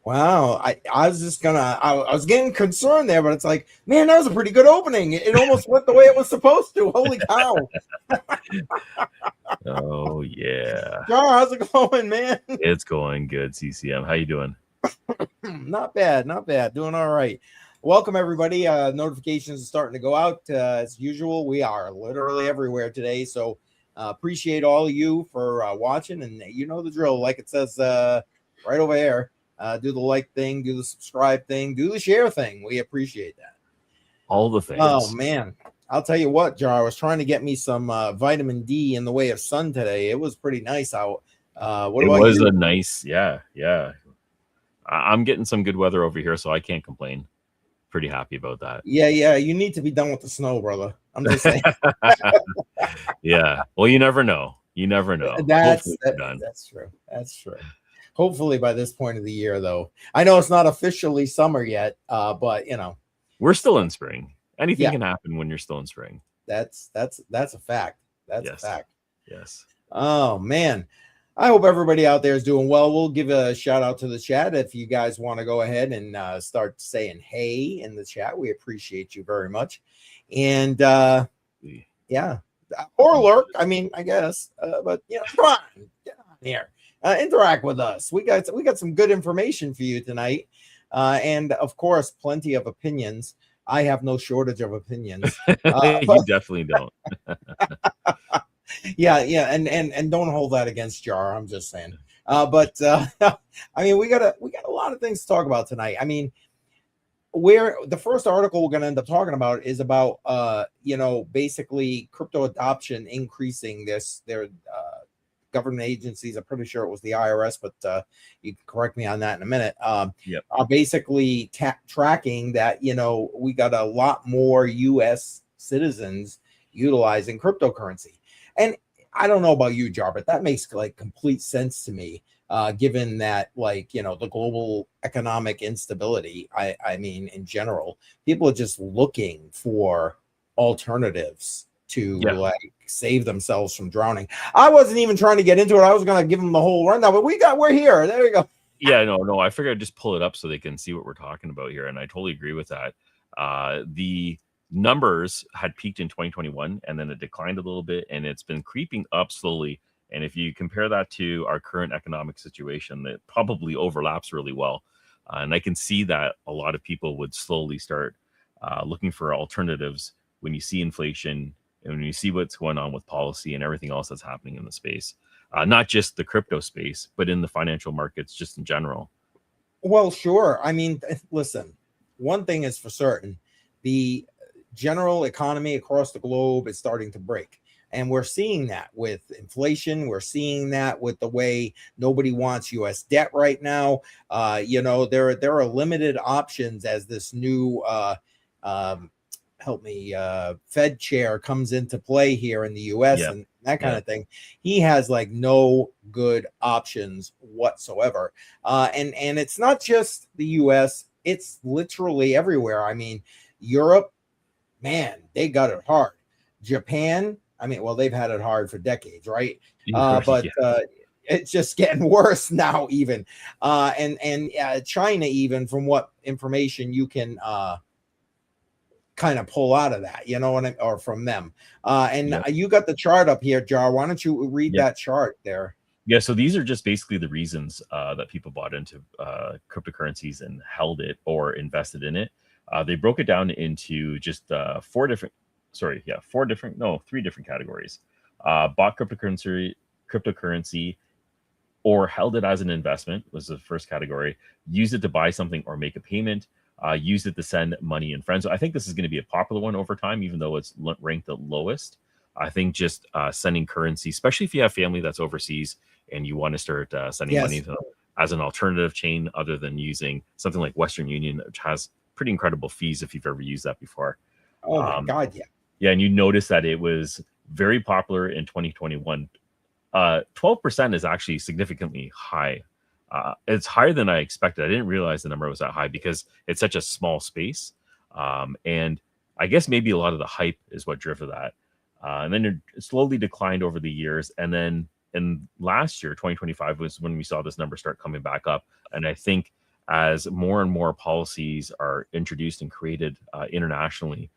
Wow, I was just gonna I was getting concerned there, but it's like, man, that was a pretty good opening. It almost went the way it was supposed to. Holy cow! Oh yeah, Jar, how's it going, man? it's going good. CCM, how you doing? Not bad, not bad. Doing all right. Welcome everybody. Notifications are starting to go out as usual. We are literally everywhere today, so appreciate all of you for watching. And you know the drill, like it says right over there. Do the like thing, do the subscribe thing, do the share thing. We appreciate that. All the things. Oh man, I'll tell you what, Jar. I was trying to get me some vitamin D in the way of sun today. It was pretty nice out. What it about was you? a nice, yeah. I'm getting some good weather over here, so I can't complain. Pretty happy about that. Yeah. You need to be done with the snow, brother. I'm just saying. Yeah. Well, you never know. You never know. That's true. That's true. Hopefully by this point of the year, though. I know it's not officially summer yet, but you know, we're still in spring. Anything can happen when you're still in spring. That's a fact. That's a fact. Yes. Oh man. I hope everybody out there is doing well. We'll give a shout out to the chat if you guys want to go ahead and start saying hey in the chat. We appreciate you very much. And yeah, or lurk. I mean, I guess, but you know, come on, get on here, interact with us. We got some good information for you tonight, and of course, plenty of opinions. I have no shortage of opinions. You definitely don't. Yeah, and don't hold that against Jar. I'm just saying. But I mean, we got a lot of things to talk about tonight. I mean, where the first article we're going to end up talking about is about you know, basically crypto adoption increasing. Their government agencies, I'm pretty sure it was the IRS, but you can correct me on that in a minute. Are basically tracking that, you know, we got a lot more U.S. citizens utilizing cryptocurrency. And I don't know about you, Jar, but that makes like complete sense to me, given that, like, you know, the global economic instability. I mean, in general, people are just looking for alternatives to like save themselves from drowning. I wasn't even trying to get into it. I was going to give them the whole rundown, but we're here. There we go. Yeah, no. I figured I'd just pull it up so they can see what we're talking about here. And I totally agree with that. The numbers had peaked in 2021 and then it declined a little bit and it's been creeping up slowly. And if you compare that to our current economic situation, that probably overlaps really well. And I can see that a lot of people would slowly start looking for alternatives when you see inflation and when you see what's going on with policy and everything else that's happening in the space. Not just the crypto space, but in the financial markets just in general. Well, sure. I mean, listen, one thing is for certain. The general economy across the globe is starting to break. And we're seeing that with inflation. We're seeing that with the way nobody wants U.S. debt right now. You know, there are limited options as this new Fed chair comes into play here in the U.S. and that kind of thing. He has like no good options whatsoever. And it's not just the U.S. It's literally everywhere. I mean, Europe, man, they got it hard. Japan, I mean, well, they've had it hard for decades, right? But it's just getting worse now, even. And China, even from what information you can kind of pull out of that, you know, or from them. You got the chart up here, Jar. Why don't you read that chart there? Yeah, so these are just basically the reasons that people bought into cryptocurrencies and held it or invested in it. They broke it down into just three different categories. Bought cryptocurrency or held it as an investment was the first category. Used it to buy something or make a payment. Used it to send money and friends. So I think this is going to be a popular one over time, even though it's ranked the lowest. I think just sending currency, especially if you have family that's overseas and you want to start sending money to them as an alternative chain other than using something like Western Union, which has pretty incredible fees if you've ever used that before. Oh my God, yeah. Yeah, and you notice that it was very popular in 2021. 12% is actually significantly high. It's higher than I expected. I didn't realize the number was that high because it's such a small space. And I guess maybe a lot of the hype is what drove that. And then it slowly declined over the years. And then in last year, 2025, was when we saw this number start coming back up. And I think as more and more policies are introduced and created internationally,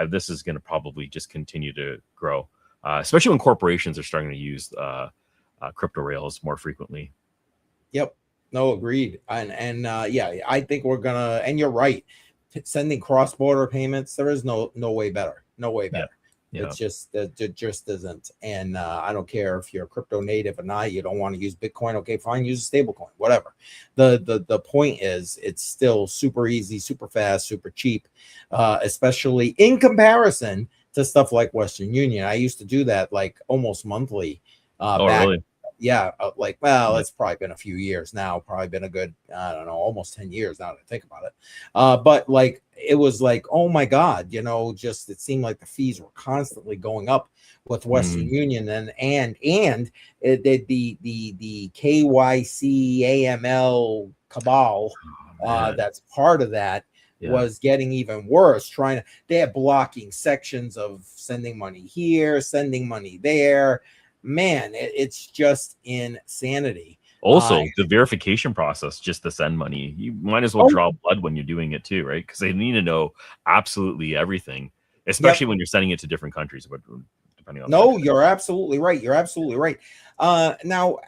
this is going to probably just continue to grow, especially when corporations are starting to use crypto rails more frequently. Yep. No, agreed. And yeah, I think we're gonna. And you're right. Sending cross-border payments, there is no way better. No way better. Yeah. It's just it just isn't. And I don't care if you're crypto native or not. You don't want to use Bitcoin. Okay, fine. Use a stable coin. Whatever. The point is, it's still super easy, super fast, super cheap, especially in comparison to stuff like Western Union. I used to do that like almost monthly. Back Really? yeah, like, well, Yeah. it's probably been a few years now, probably been a good, I don't know, almost 10 years now that I think about it. But like, it was like, oh my God, just, it seemed like the fees were constantly going up with Western Union and the KYC AML cabal that's part of that was getting even worse. They're blocking sections of sending money here, sending money there. Man, it's just insanity. Also, the verification process just to send money, you might as well draw blood when you're doing it too, right? Because they need to know absolutely everything, especially when you're sending it to different countries. Depending on no, you're absolutely right. You're absolutely right. Now,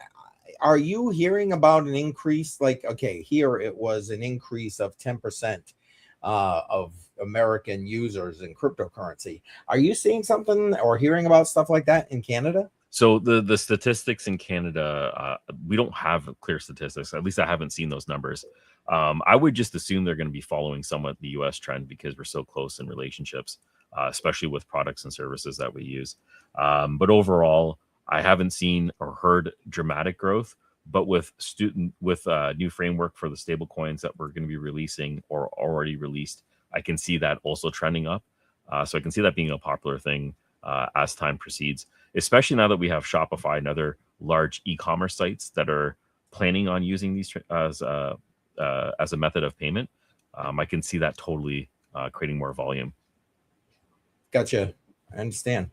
are you hearing about an increase? Like, okay, here it was an increase of 10% of American users in cryptocurrency. Are you seeing something or hearing about stuff like that in Canada? So the statistics in Canada, we don't have clear statistics. At least I haven't seen those numbers. I would just assume they're going to be following somewhat the U.S. trend because we're so close in relationships, especially with products and services that we use. But overall, I haven't seen or heard dramatic growth. But with new framework for the stable coins that we're going to be releasing or already released, I can see that also trending up. So I can see that being a popular thing as time proceeds, especially now that we have Shopify and other large e-commerce sites that are planning on using these as a method of payment. I can see that totally creating more volume. Gotcha. I understand.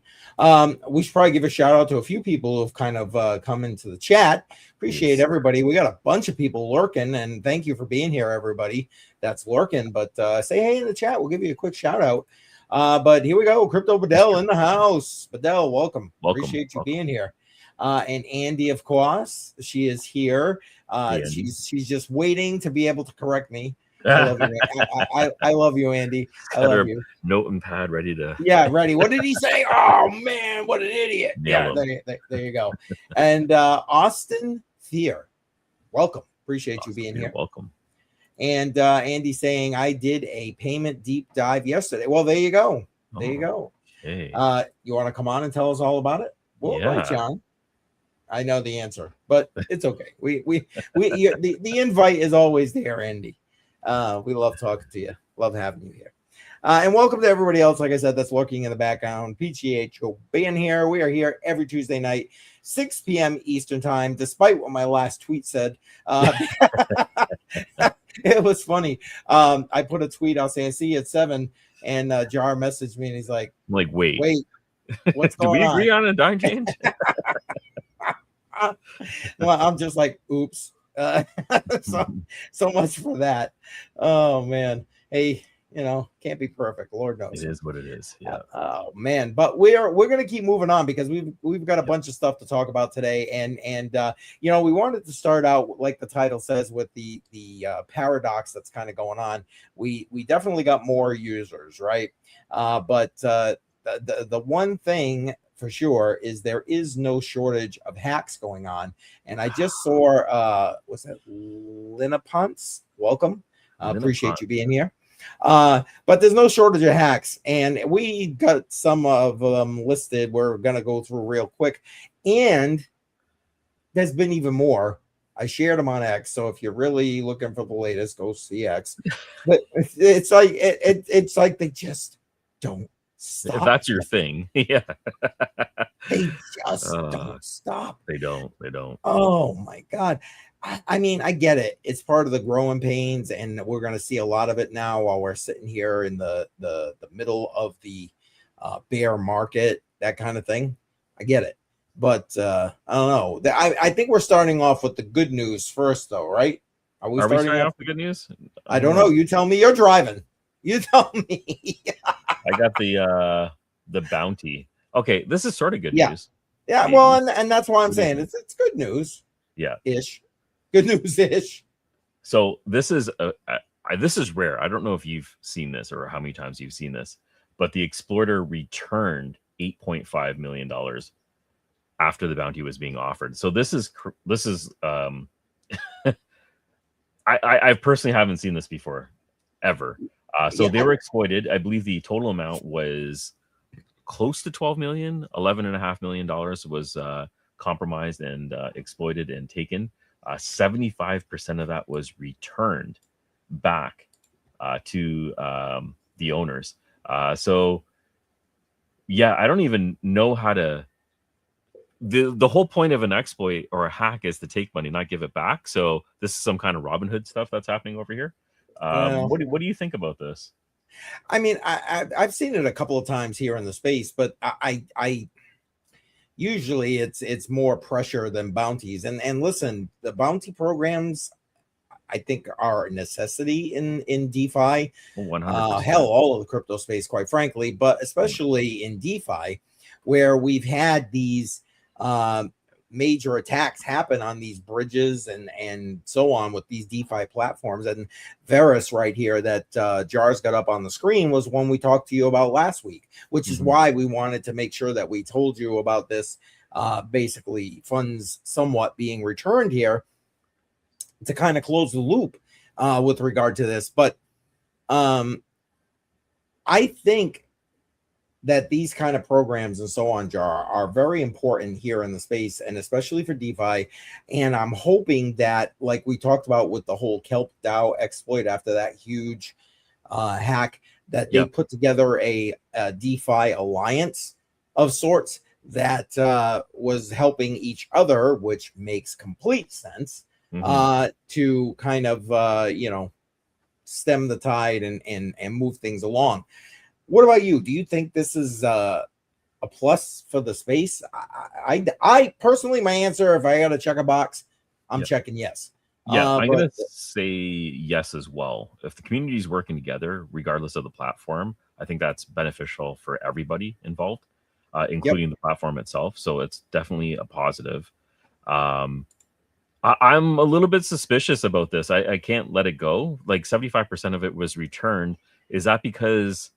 We should probably give a shout out to a few people who've kind of come into the chat. Appreciate everybody. We got a bunch of people lurking, and thank you for being here, everybody that's lurking. But say hey in the chat. We'll give you a quick shout out. But here we go. Crypto Bedell in the house. Bedell, welcome. Appreciate you being here. And Andy, of course, she is here. She's just waiting to be able to correct me. I love you. I love you, Andy. I love you. Note and pad ready to. Yeah, ready. What did he say? Oh man, what an idiot! Yeah, there you go. And Austin Thier, welcome. Appreciate you being here. Welcome. And Andy saying I did a payment deep dive yesterday. Well, there you go. There you go. Okay. You want to come on and tell us all about it? Well, right, John. I know the answer, but it's okay. The invite is always there, Andy. We love talking to you. Love having you here. And welcome to everybody else, like I said, that's lurking in the background. PGH being here. We are here every Tuesday night, 6 p.m. Eastern time, despite what my last tweet said. It was funny. I put a tweet out saying, see you at 7, and Jar messaged me, and he's like, wait, what's going on? Do we agree on a time change? Well, I'm just like, oops. So much for that. Oh, man. Hey, can't be perfect. Lord knows. It is what it is. Yeah. Oh man, but we're gonna keep moving on because we've got a bunch of stuff to talk about today, and we wanted to start out like the title says with the paradox that's kind of going on. We definitely got more users, right? But the one thing for sure is there is no shortage of hacks going on, and I just saw was that Linapunts? Welcome, appreciate you being here. But there's no shortage of hacks, and we got some of them listed. We're gonna go through real quick, and there's been even more. I shared them on X, so if you're really looking for the latest, go see X. But it's like it's like they just don't If stop. that's your thing, yeah. They just don't stop. They don't. They don't. Oh my God. I mean, I get it. It's part of the growing pains, and we're going to see a lot of it now while we're sitting here in the middle of the bear market, that kind of thing. I get it. But I don't know. I think we're starting off with the good news first, though, right? Are we starting starting off? off the good news? I don't know. You tell me. You're driving. You tell me. I got the bounty. Okay, this is sort of good Yeah. news. Yeah. You- Well, you- and that's why I'm what do you saying think? it's good news Yeah. ish. Good news ish. So this is this is rare. I don't know if you've seen this or how many times you've seen this, but the exploiter returned $8.5 million after the bounty was being offered. So this is I personally haven't seen this before ever. So Yeah. they were exploited. I believe the total amount was close to 12 million. $11.5 million was compromised and exploited and taken. 75% of that was returned back to the owners. So yeah, I don't even know how to. The whole point of an exploit or a hack is to take money, not give it back. So this is some kind of Robin Hood stuff that's happening over here. Well, What do you think about this? I mean, I've seen it a couple of times here in the space, but I usually it's more pressure than bounties. And listen, the bounty programs I think are a necessity in DeFi. 100%. Hell, all of the crypto space, quite frankly, but especially in DeFi, where we've had these major attacks happen on these bridges and so on with these DeFi platforms. And Verus right here that Jars got up on the screen was one we talked to you about last week, which is why we wanted to make sure that we told you about this basically funds somewhat being returned here to kind of close the loop with regard to this. But I think that these kind of programs and so on, Jar, are very important here in the space, and especially for DeFi. And I'm hoping that, like we talked about with the whole Kelp DAO exploit after that huge hack, that they put together a DeFi alliance of sorts that was helping each other, which makes complete sense to kind of stem the tide and move things along. What about you? Do you think this is a plus for the space? I personally, my answer, if I got to check a box, I'm checking yes. Yeah, I'm But gonna say yes as well. If the community is working together, regardless of the platform, I think that's beneficial for everybody involved, including the platform itself. So it's definitely a positive. I'm a little bit suspicious about this. I can't let it go. Like 75% of it was returned. Is that because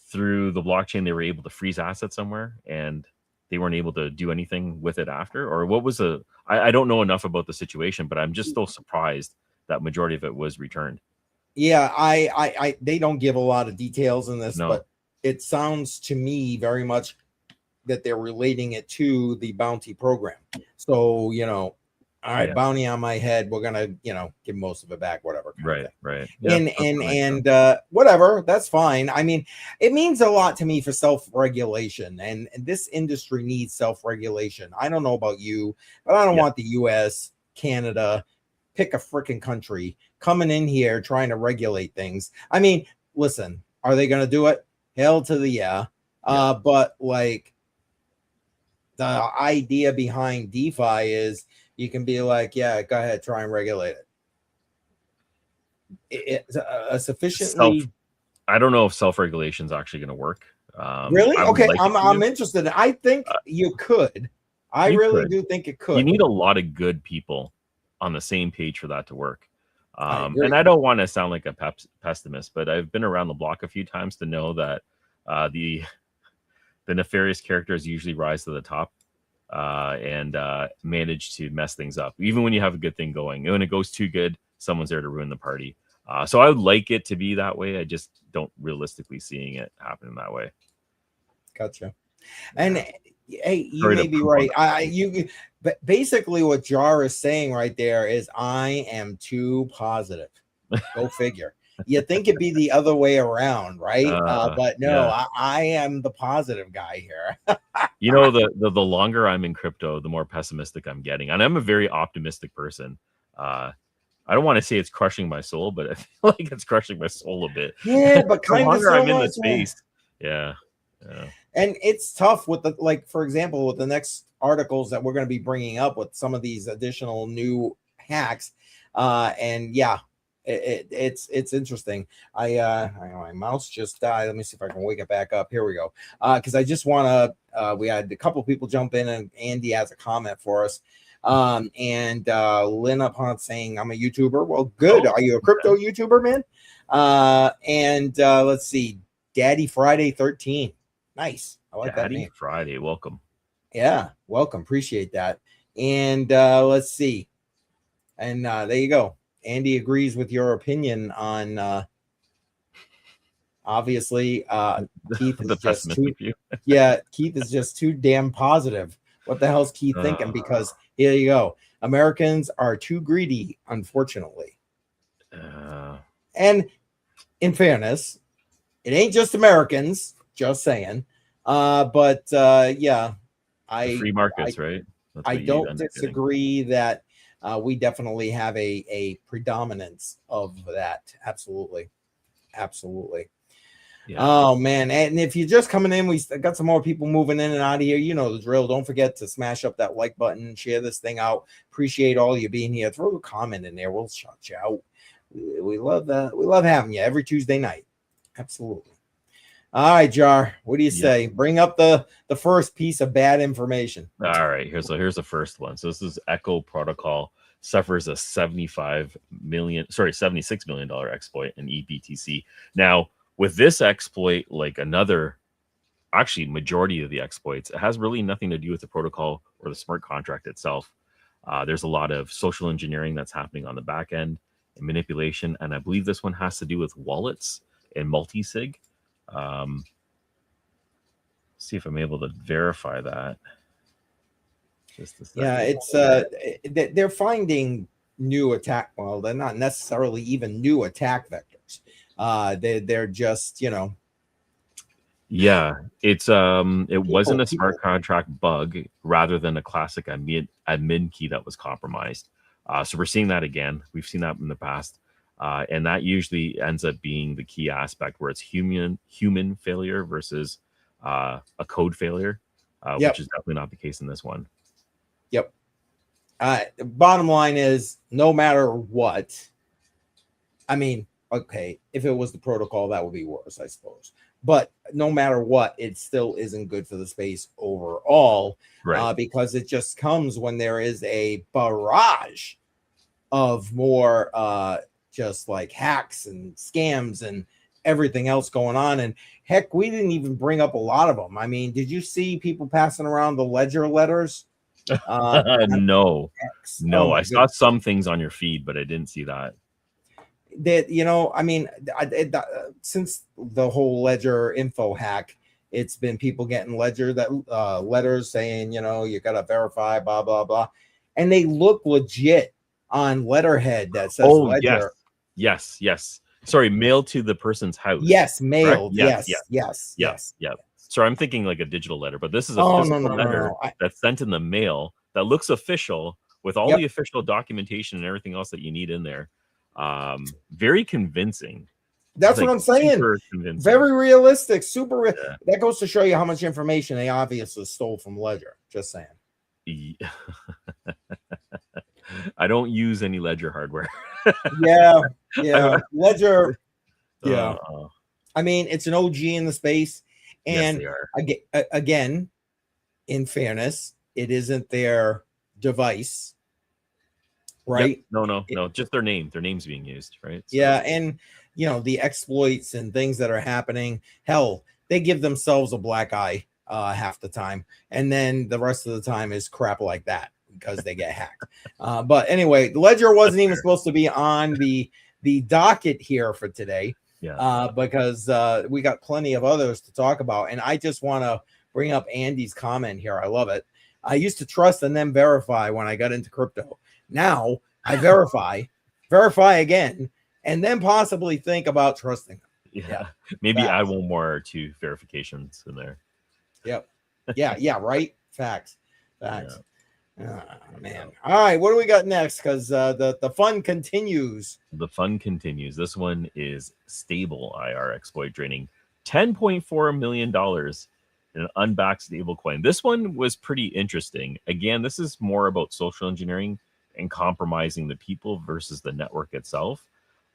through the blockchain they were able to freeze assets somewhere and they weren't able to do anything with it after? Or what was I don't know enough about the situation, but I'm just still surprised that majority of it was returned. yeah, I they don't give a lot of details in this, No. but it sounds to me very much that they're relating it to the bounty program. So, all right, bounty on my head, we're gonna, give most of it back, whatever. Right. Yeah, and whatever, that's fine. I mean, it means a lot to me for self-regulation, and this industry needs self-regulation. I don't know about you, but I don't want the US, Canada, pick a freaking country coming in here trying to regulate things. I mean, listen, are they gonna do it? Hell to the yeah. But like, the idea behind DeFi is you can be like, yeah, go ahead, try and regulate it. It's a sufficiently. I don't know if self-regulation is actually going to work. Really? Okay, like I'm interested. I think you could. I really do think it could. You need a lot of good people on the same page for that to work. And I don't want to sound like a pessimist, but I've been around the block a few times to know that the nefarious characters usually rise to the top and manage to mess things up. Even when you have a good thing going, when it goes too good, someone's there to ruin the party. So I would like it to be that way. I just don't realistically seeing it happen that way. Gotcha. And hey, you may be right. But basically what Jar is saying right there is I am too positive. Go figure. You think it'd be the other way around, right? But no, Yeah. I am the positive guy here. You know, the longer I'm in crypto, the more pessimistic I'm getting, and I'm a very optimistic person. I don't want to say it's crushing my soul, but I feel like it's crushing my soul a bit. Yeah, but The kind of longer so I'm in the much. Yeah. space, yeah, yeah, And it's tough with the, like, for example, with the next articles that we're going to be bringing up with some of these additional new hacks. And yeah, it's interesting. I know my mouse just died. Let me see if I can wake it back up. Here we go. Because I just want to, we had a couple people jump in, and Andy has a comment for us. And Lynn upon saying, I'm a YouTuber. Well, good. Are you a crypto YouTuber, man? And let's see, Daddy Friday 13. Nice. I like that Daddy name. Friday, welcome. Yeah, welcome. Appreciate that. And let's see. And there you go. Andy agrees with your opinion on obviously Keith is The just too pessimistic view. yeah, Keith is just too damn positive. What the hell's Keith thinking? Because here you go. Americans are too greedy, unfortunately. And in fairness, it ain't just Americans, just saying. But yeah, the free markets, right? That's I what you don't end up getting. disagree that we definitely have a predominance of that. Absolutely. Absolutely. Yeah. Oh man. And if you're just coming in, we got some more people moving in and out of here. You know the drill. Don't forget to smash up that like button, share this thing out. Appreciate all you being here. Throw a comment in there. We'll shout you out. We love that. We love having you every Tuesday night. Absolutely. All right, Jar. What do you say? Bring up the first piece of bad information. All right, here's the first one. So this is Echo Protocol suffers a $76 million exploit in eBTC. Now, with this exploit, like actually majority of the exploits, it has really nothing to do with the protocol or the smart contract itself. There's a lot of social engineering that's happening on the back end and manipulation, and I believe this one has to do with wallets and multi-sig. See if I'm able to verify that. Just a second. Yeah, it's they're finding new attack. Well, they're not necessarily even new attack vectors. They're just, you know. Yeah, it wasn't a smart contract bug rather than a classic admin key that was compromised. So we're seeing that again. We've seen that in the past. And that usually ends up being the key aspect where it's human failure versus a code failure, which is definitely not the case in this one. Yep. Bottom line is, no matter what, I mean, okay, if it was the protocol, that would be worse, I suppose. But no matter what, it still isn't good for the space overall, right? Because it just comes when there is a barrage of more just like hacks and scams and everything else going on. And heck, we didn't even bring up a lot of them. I mean, did you see people passing around the ledger letters? No, Oh, I saw some things on your feed, but I didn't see that. That, you know, I mean, since the whole ledger info hack, it's been people getting ledger letters saying, you know, you gotta verify, blah blah blah, and they look legit on letterhead that says ledger. Yes. Sorry, mailed to the person's house. Yes, mailed. Yes. Sorry, I'm thinking like a digital letter, but this is a physical letter that's sent in the mail that looks official with all the official documentation and everything else that you need in there. Very convincing. That's what I'm saying. Very realistic, super. That goes to show you how much information they obviously stole from Ledger. Just saying. I don't use any Ledger hardware. yeah. Ledger. Yeah. I mean, it's an OG in the space, and yes, they are. Again, in fairness, it isn't their device, right? Yep. No. Just their name. Their name's being used, right? So, yeah, and you know, the exploits and things that are happening. Hell, they give themselves a black eye half the time, and then the rest of the time is crap like that because they get hacked. But anyway, Ledger wasn't even supposed to be on the docket here for today. Yeah. Because we got plenty of others to talk about, and I just want to bring up Andy's comment here. I love it. I used to trust and then verify when I got into crypto. Now I verify again, and then possibly think about trusting them. Yeah, maybe add Facts. one more two verifications in there. Yep. Yeah, right. Facts. Yeah. Facts. Man. All right, what do we got next? Because the fun continues. The fun continues. This one is stable IR exploit, draining $10.4 million in an unbacked stable coin. This one was pretty interesting. Again, this is more about social engineering and compromising the people versus the network itself.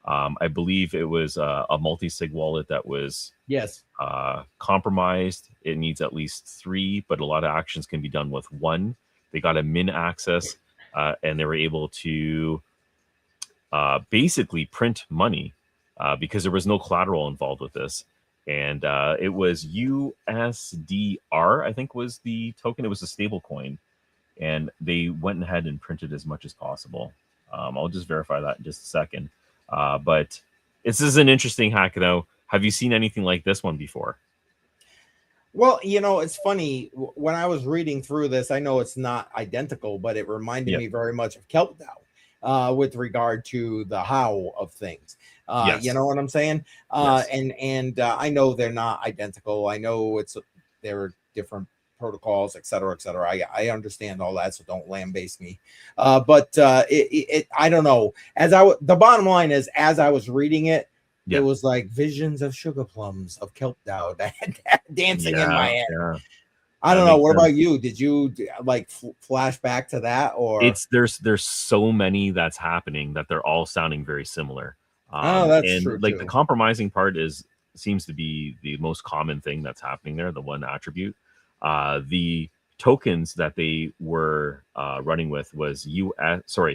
I believe it was a multi-sig wallet that was Yes. compromised. It needs at least 3, but a lot of actions can be done with 1. They got a min access, and they were able to basically print money because there was no collateral involved with this. And it was USDR, I think was the token. It was a stable coin. And they went ahead and printed as much as possible. I'll just verify that in just a second. But this is an interesting hack, though. Have you seen anything like this one before? Well, it's funny. When I was reading through this, I know it's not identical, but it reminded me very much of KelpDAO with regard to the how of things. Yes. You know what I'm saying? Yes. And I know they're not identical. I know they're different protocols, et cetera, et cetera. I understand all that, so don't lambaste me. But I don't know. The bottom line is, as I was reading it, it was like visions of sugar plums of KelpDAO dancing in my head. Yeah. I don't know. What about you? Did you like flash back to that, or there's so many that's happening that they're all sounding very similar. That's true. Like too. the compromising part seems to be the most common thing that's happening there. The one attribute, the tokens that they were running with was USDR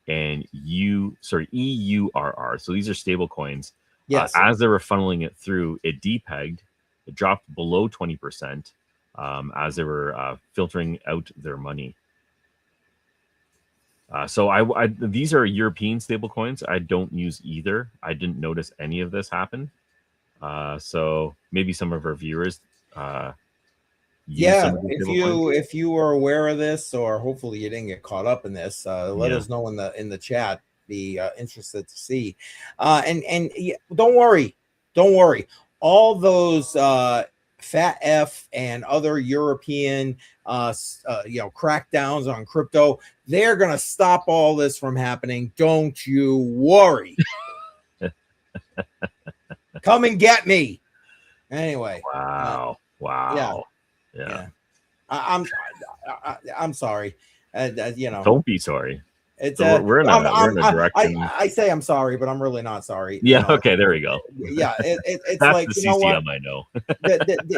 and EURR. So these are stable coins. Yes. As they were funneling it through, it depegged. It dropped below 20% as they were filtering out their money. So these are European stable coins. I don't use either. I didn't notice any of this happen. So maybe some of our viewers if you were aware of this, or hopefully you didn't get caught up in this, let us know in the chat. Be interested to see. And don't worry, all those fat F and other European crackdowns on crypto, they're gonna stop all this from happening. Don't you worry. Come and get me. Anyway. Wow. Yeah. I'm sorry. Don't be sorry. It's we're in a direction. I say I'm sorry, but I'm really not sorry. Yeah. Okay. There we go. Yeah. It's that's like, the CCM I know.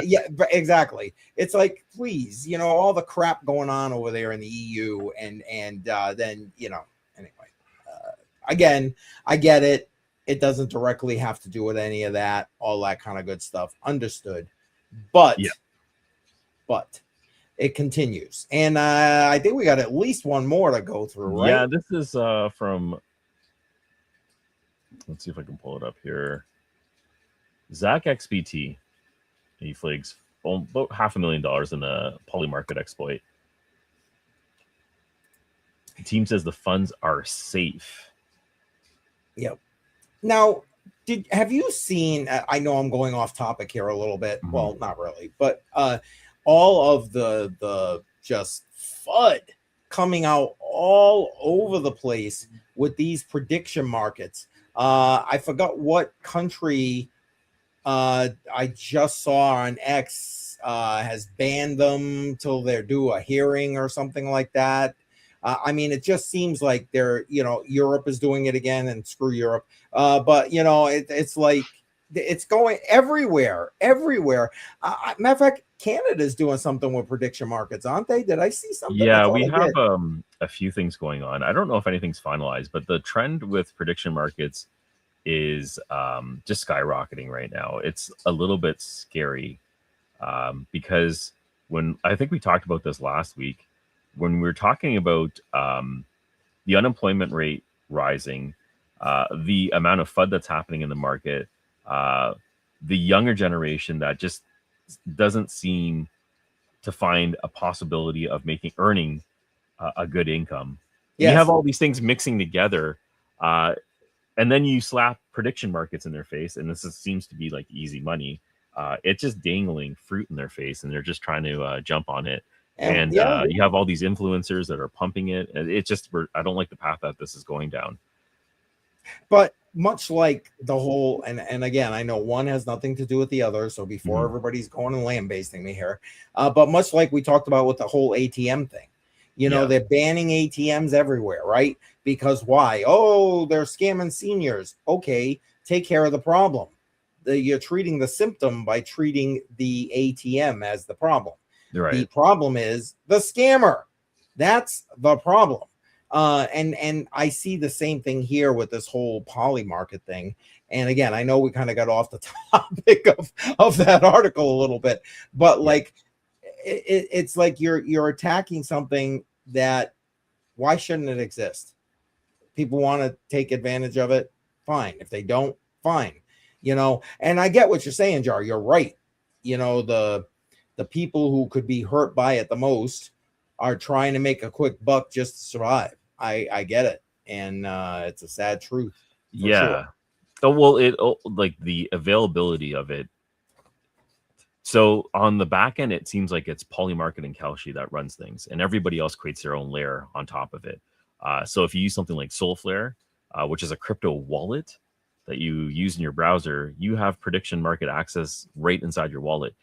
Yeah, exactly. It's like, please, all the crap going on over there in the EU, and then anyway. Again, I get it. It doesn't directly have to do with any of that, all that kind of good stuff. Understood. But it continues. And I think we got at least one more to go through, right? Yeah, this is from, let's see if I can pull it up here. Zach XBT. He flags about $500,000 in a polymarket exploit. The team says the funds are safe. Yep. Now, have you seen, I know I'm going off topic here a little bit. Well, not really, but all of the just FUD coming out all over the place with these prediction markets. I forgot what country I just saw on X has banned them till they're due a hearing or something like that. I mean, it just seems like Europe is doing it again, and screw Europe. But it's like it's going everywhere. Matter of fact, Canada's doing something with prediction markets, aren't they? Did I see something? Yeah, we have a few things going on. I don't know if anything's finalized, but the trend with prediction markets is just skyrocketing right now. It's a little bit scary because when I think we talked about this last week, when we were talking about the unemployment rate rising, the amount of FUD that's happening in the market, the younger generation that just doesn't seem to find a possibility of earning a good income. Yes. You have all these things mixing together. And then you slap prediction markets in their face, and seems to be like easy money. It's just dangling fruit in their face, and they're just trying to jump on it. And yeah, you have all these influencers that are pumping it. And it just, I don't like the path that this is going down. but much like the whole, and again, I know one has nothing to do with the other. So before everybody's going and lambasting me here, but much like we talked about with the whole ATM thing, you know, they're banning ATMs everywhere, right? Because why? Oh, they're scamming seniors. Okay, take care of the problem. You're treating the symptom by treating the ATM as the problem. Right. The problem is the scammer. That's the problem. And I see the same thing here with this whole poly market thing. And again, I know we kind of got off the topic of that article a little bit, but like it's like you're attacking something that, why shouldn't it exist? People want to take advantage of it, fine. If they don't, fine. You know, and I get what you're saying, Jar. You're right. You know, the people who could be hurt by it the most are trying to make a quick buck just to survive. I get it, and it's a sad truth. Yeah. Sure. Oh, well, like the availability of it. So on the back end, it seems like it's Polymarket and Kalshi that runs things, and everybody else creates their own layer on top of it. So if you use something like Solflare, which is a crypto wallet that you use in your browser, you have prediction market access right inside your wallet.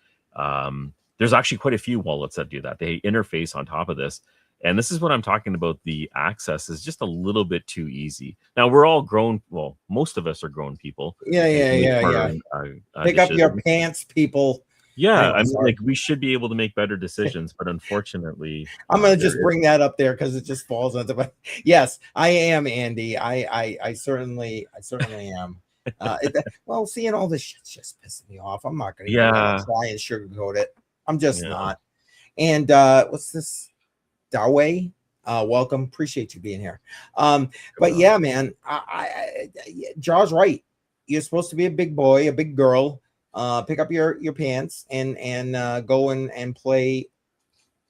There's actually quite a few wallets that do that. They interface on top of this. And this is what I'm talking about. The access is just a little bit too easy. Now, we're all grown. Well, most of us are grown people. Yeah. Pick up your pants, people. Yeah, I mean, like, we should be able to make better decisions, but unfortunately, I'm gonna just bring that up there because it just falls into my. Yes, I am, Andy. I certainly am. Well, seeing all this shit's just pissing me off. I'm not gonna try and sugarcoat it. I'm just not. And what's this? Dawei, welcome. Appreciate you being here. But yeah, man, Jar's right. You're supposed to be a big boy, a big girl. Pick up your pants and go and play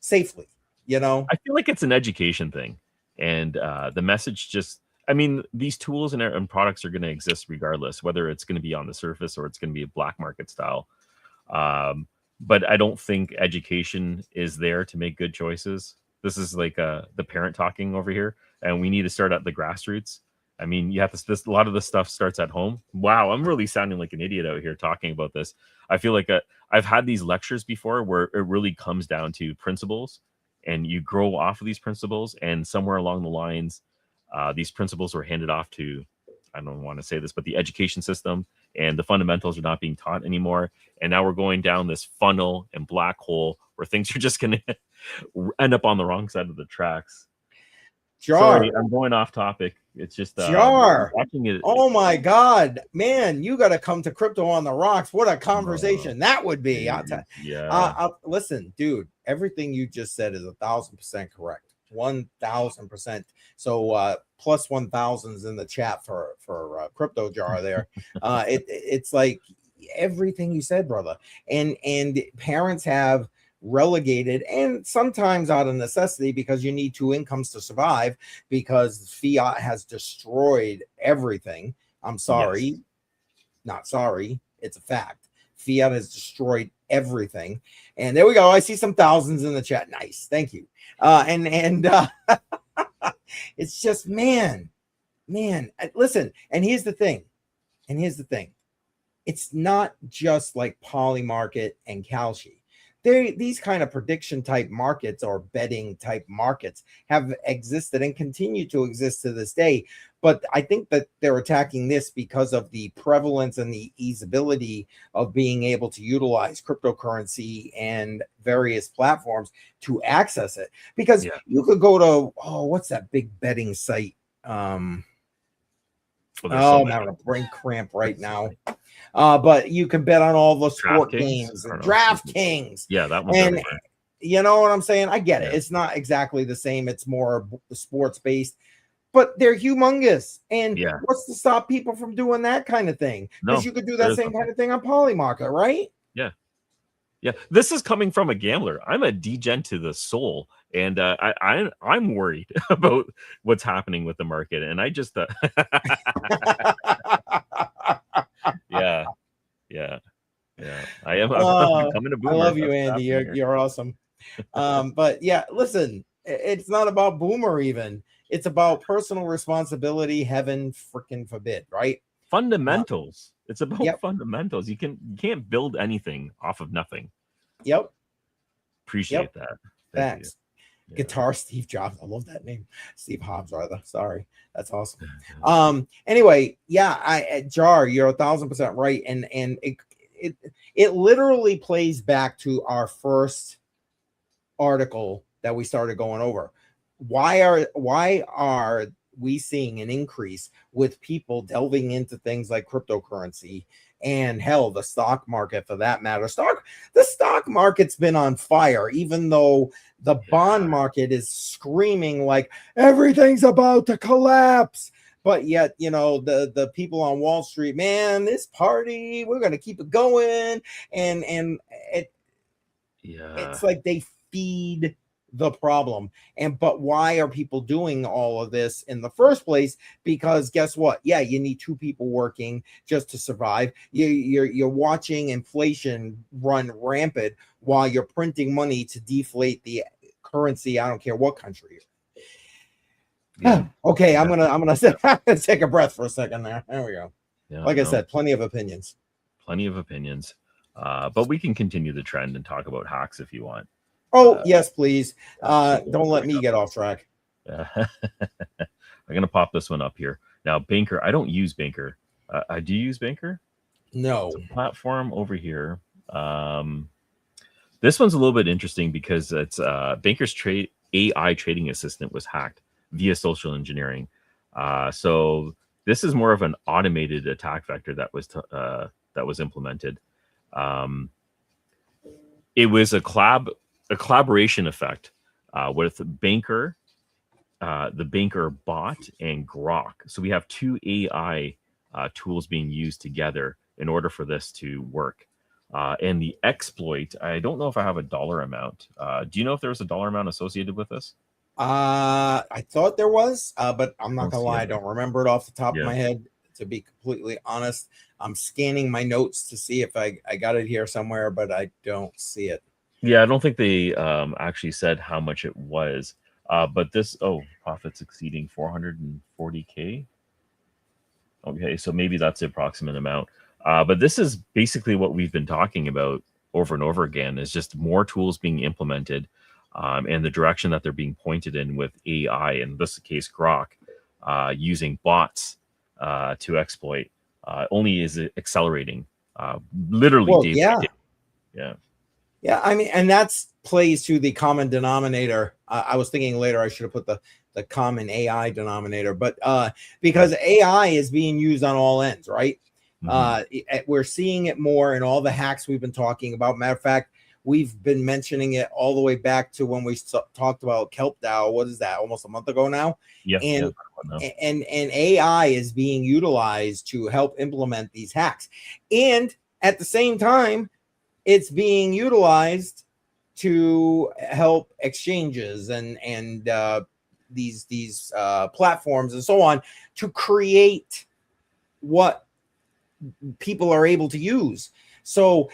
safely. You know, I feel like it's an education thing, and the message just. I mean, these tools and products are going to exist regardless, whether it's going to be on the surface or it's going to be a black market style. But I don't think education is there to make good choices. This is like the parent talking over here, and we need to start at the grassroots. I mean, you have to. A lot of the stuff starts at home. Wow, I'm really sounding like an idiot out here talking about this. I feel like I've had these lectures before where it really comes down to principles, and you grow off of these principles. And somewhere along the lines, these principles were handed off to, I don't want to say this, but the education system, and the fundamentals are not being taught anymore. And now we're going down this funnel and black hole where things are just going to end up on the wrong side of the tracks. Sorry, I'm going off topic. It's just watching it. Oh my God, man, you got to come to Crypto on the Rocks. What a conversation that would be. Listen, dude, everything you just said is 1,000% correct. 1,000%. So plus 1,000s in the chat for CryptoJar there. It's like everything you said, brother. And parents have relegated, and sometimes out of necessity, because you need two incomes to survive, because fiat has destroyed everything. I'm sorry, not sorry, it's a fact. Fiat has destroyed everything. And there we go. I see some thousands in the chat. Nice, thank you. And it's just, man, listen. And here's the thing. It's not just like Polymarket and Kalshi. These kind of prediction type markets or betting type markets have existed and continue to exist to this day. But I think that they're attacking this because of the prevalence and the easeability of being able to utilize cryptocurrency and various platforms to access it. Because you could go to, what's that big betting site? I'm having a brain cramp right now. But you can bet on all the sport games and DraftKings. Yeah, that one's and everywhere. You know what I'm saying? I get it. It's not exactly the same. It's more sports based, but they're humongous. And what's to stop people from doing that kind of thing? Because you could do that same kind of thing on Polymarket, right? Yeah, this is coming from a gambler. I'm a degen to the soul, and I'm worried about what's happening with the market. And I just, yeah, yeah, yeah. I'm becoming a I boomer. love you, That's what's Andy. happening here. You're awesome. But yeah, listen, it's not about boomer even. It's about personal responsibility. Heaven freaking forbid, right? Fundamentals. It's about Yep, fundamentals. You can't build anything off of nothing. yep, yep. Appreciate that. Thank you. Facts. Yeah. Guitar Steve Jobs. I love that name. Steve Hobbs, rather. Sorry. That's awesome. Anyway, yeah, Jar, you're 1,000% right. And it literally plays back to our first article that we started going over. Why are we seeing an increase with people delving into things like cryptocurrency and hell, the stock market for that matter? The stock market's been on fire, even though the bond market is screaming like everything's about to collapse. But yet, the people on Wall Street, man, this party, we're gonna keep it going. And it's like they feed the problem. But why are people doing all of this in the first place? Because guess what? Yeah, you need two people working just to survive. You're watching inflation run rampant while you're printing money to deflate the currency. I don't care what country. Yeah. Okay, I'm gonna take a breath for a second there. There we go. Yeah, Like I said, plenty of opinions. Plenty of opinions. But we can continue the trend and talk about hacks if you want. Oh, yes, please. Absolutely. Don't let me get off track. I'm gonna pop this one up here now. Banker. I don't use Banker. Do you use Banker? No. It's a platform over here. This one's a little bit interesting because it's Banker's AI trading assistant was hacked via social engineering. So this is more of an automated attack vector that was implemented. It was a collaboration effect with Banker, the Banker bot, and Grok. So we have two AI tools being used together in order for this to work. And the exploit, I don't know if I have a dollar amount. Do you know if there was a dollar amount associated with this? I thought there was, but I'm not Don't gonna see lie, I it. don't remember it off the top of Yeah. my head. To be completely honest, I'm scanning my notes to see if I got it here somewhere, but I don't see it. Yeah, I don't think they actually said how much it was. But this, profits exceeding 440K. Okay, so maybe that's the approximate amount. But this is basically what we've been talking about over and over again, is just more tools being implemented, and the direction that they're being pointed in with AI, in this case Grok, using bots to exploit, only is it accelerating, literally Well, day by yeah. day. Yeah. Yeah, I mean, and that's plays to the common denominator. I was thinking later I should have put the common AI denominator, but because AI is being used on all ends, right? We're seeing it more in all the hacks we've been talking about. Matter of fact, we've been mentioning it all the way back to when we talked about Kelp DAO. What is that? Almost a month ago now. Yeah. And AI is being utilized to help implement these hacks, and at the same time, it's being utilized to help exchanges and these platforms and so on to create what people are able to use. So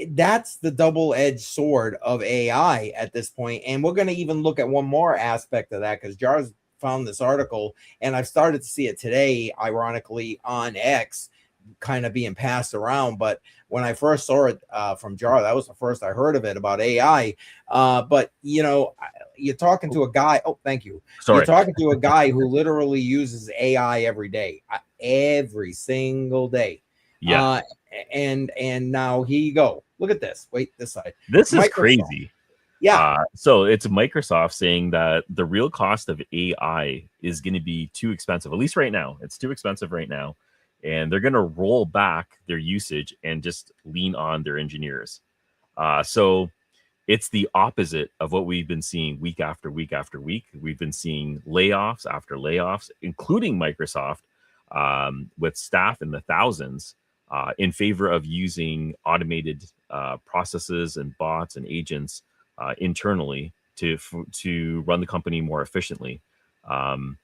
that's the double-edged sword of AI at this point. And we're going to even look at one more aspect of that, because Jar's found this article, and I've started to see it today, ironically, on X, kind of being passed around. But when I first saw it from Jar, that was the first I heard of it about AI. But you're talking to a guy. Oh, thank you. Sorry. You're talking to a guy who literally uses AI every day, every single day. Yeah. And now here you go. Look at this. Wait, this side. This is crazy. Yeah. So it's Microsoft saying that the real cost of AI is going to be too expensive. At least right now, it's too expensive right now. And they're going to roll back their usage and just lean on their engineers. So it's the opposite of what we've been seeing week after week after week. We've been seeing layoffs after layoffs, including Microsoft, with staff in the thousands, in favor of using automated processes and bots and agents internally to run the company more efficiently. Um,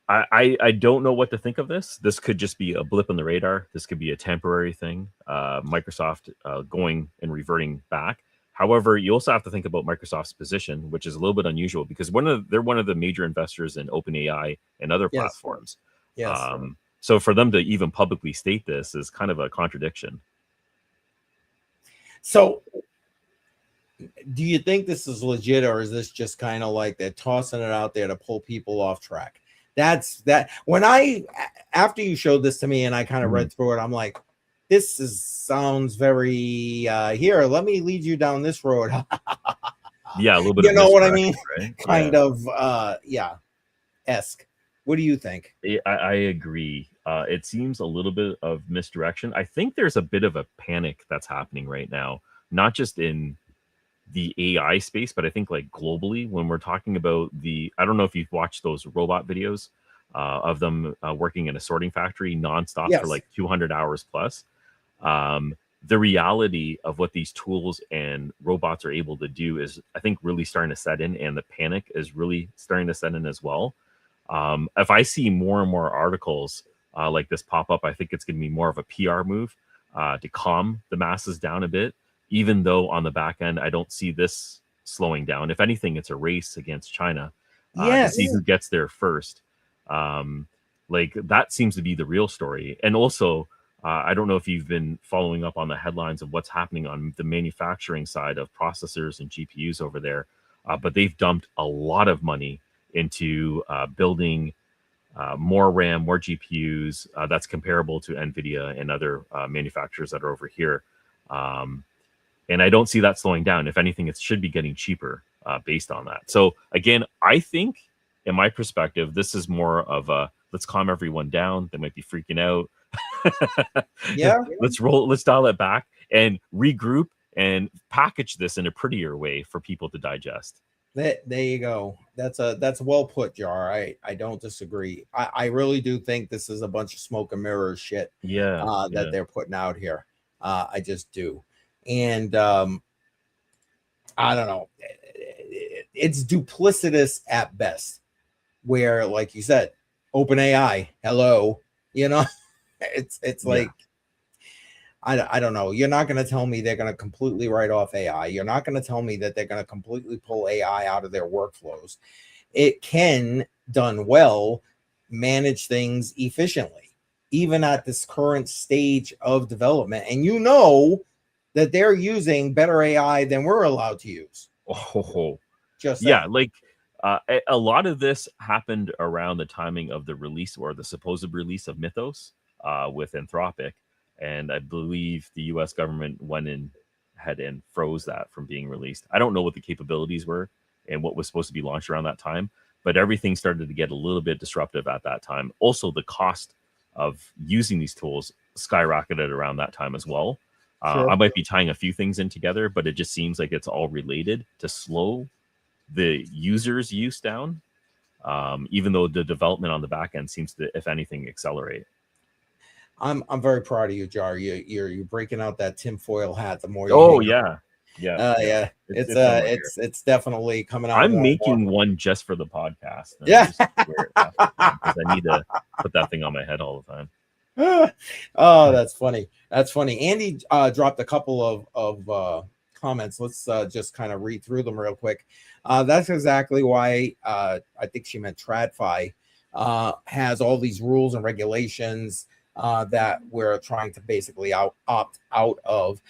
I don't know what to think of this. This could just be a blip on the radar. This could be a temporary thing. Microsoft going and reverting back. However, you also have to think about Microsoft's position, which is a little bit unusual because they're one of the major investors in OpenAI and other Yes. platforms. Yes. So for them to even publicly state this is kind of a contradiction. So do you think this is legit, or is this just kind of like they're tossing it out there to pull people off track? That's that. When after you showed this to me and I kind of read through it, I'm like, this sounds very here, let me lead you down this road. Yeah, a little bit. You know what I mean? Right? Kind of esque. What do you think? I agree. It seems a little bit of misdirection. I think there's a bit of a panic that's happening right now, not just in the AI space, but I think like globally when we're talking about I don't know if you've watched those robot videos of them working in a sorting factory nonstop for like 200 hours plus. The reality of what these tools and robots are able to do is, I think, really starting to set in, and the panic is really starting to set in as well. If I see more and more articles like this pop up, I think it's going to be more of a PR move to calm the masses down a bit, even though on the back end, I don't see this slowing down. If anything, it's a race against China to see who gets there first. Like that seems to be the real story. And also, I don't know if you've been following up on the headlines of what's happening on the manufacturing side of processors and GPUs over there, but they've dumped a lot of money into building more RAM, more GPUs that's comparable to NVIDIA and other manufacturers that are over here. And I don't see that slowing down. If anything, it should be getting cheaper based on that. So again, I think, in my perspective, this is more of a let's calm everyone down. They might be freaking out. Let's dial it back and regroup and package this in a prettier way for people to digest. There you go. That's well put, Jar. I don't disagree. I really do think this is a bunch of smoke and mirrors shit that they're putting out here. I just do. And I don't know. It's duplicitous at best, where, like you said, OpenAI, hello, it's like, I don't know. You're not going to tell me they're going to completely write off AI. You're not going to tell me that they're going to completely pull AI out of their workflows. It can, done well, manage things efficiently, even at this current stage of development. And that they're using better AI than we're allowed to use. Just saying. Like a lot of this happened around the timing of the release or the supposed release of Mythos with Anthropic. And I believe the US government went in ahead and froze that from being released. I don't know what the capabilities were and what was supposed to be launched around that time, but everything started to get a little bit disruptive at that time. Also, the cost of using these tools skyrocketed around that time as well. I might be tying a few things in together, but it just seems like it's all related to slow the user's use down, even though the development on the back end seems to, if anything, accelerate. I'm very proud of you, Jar. You're breaking out that tinfoil hat. The more you it's definitely coming out. I'm making one just for the podcast. Because I need to put that thing on my head all the time. Oh, that's funny. That's funny. Andy dropped a couple of comments. Let's just kind of read through them real quick. That's exactly why I think she meant TradFi has all these rules and regulations that we're trying to basically opt out of.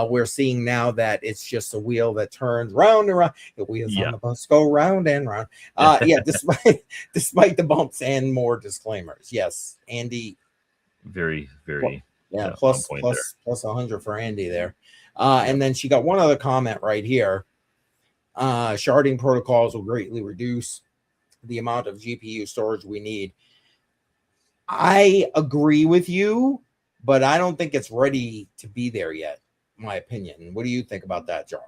We're seeing now that it's just a wheel that turns round and round. The wheels on the bus go round and round. Despite the bumps and more disclaimers. Yes, Andy. Very, very. Plus 100 for Andy there. And then she got one other comment right here. Sharding protocols will greatly reduce the amount of GPU storage we need. I agree with you, but I don't think it's ready to be there yet, in my opinion. What do you think about that, Jar?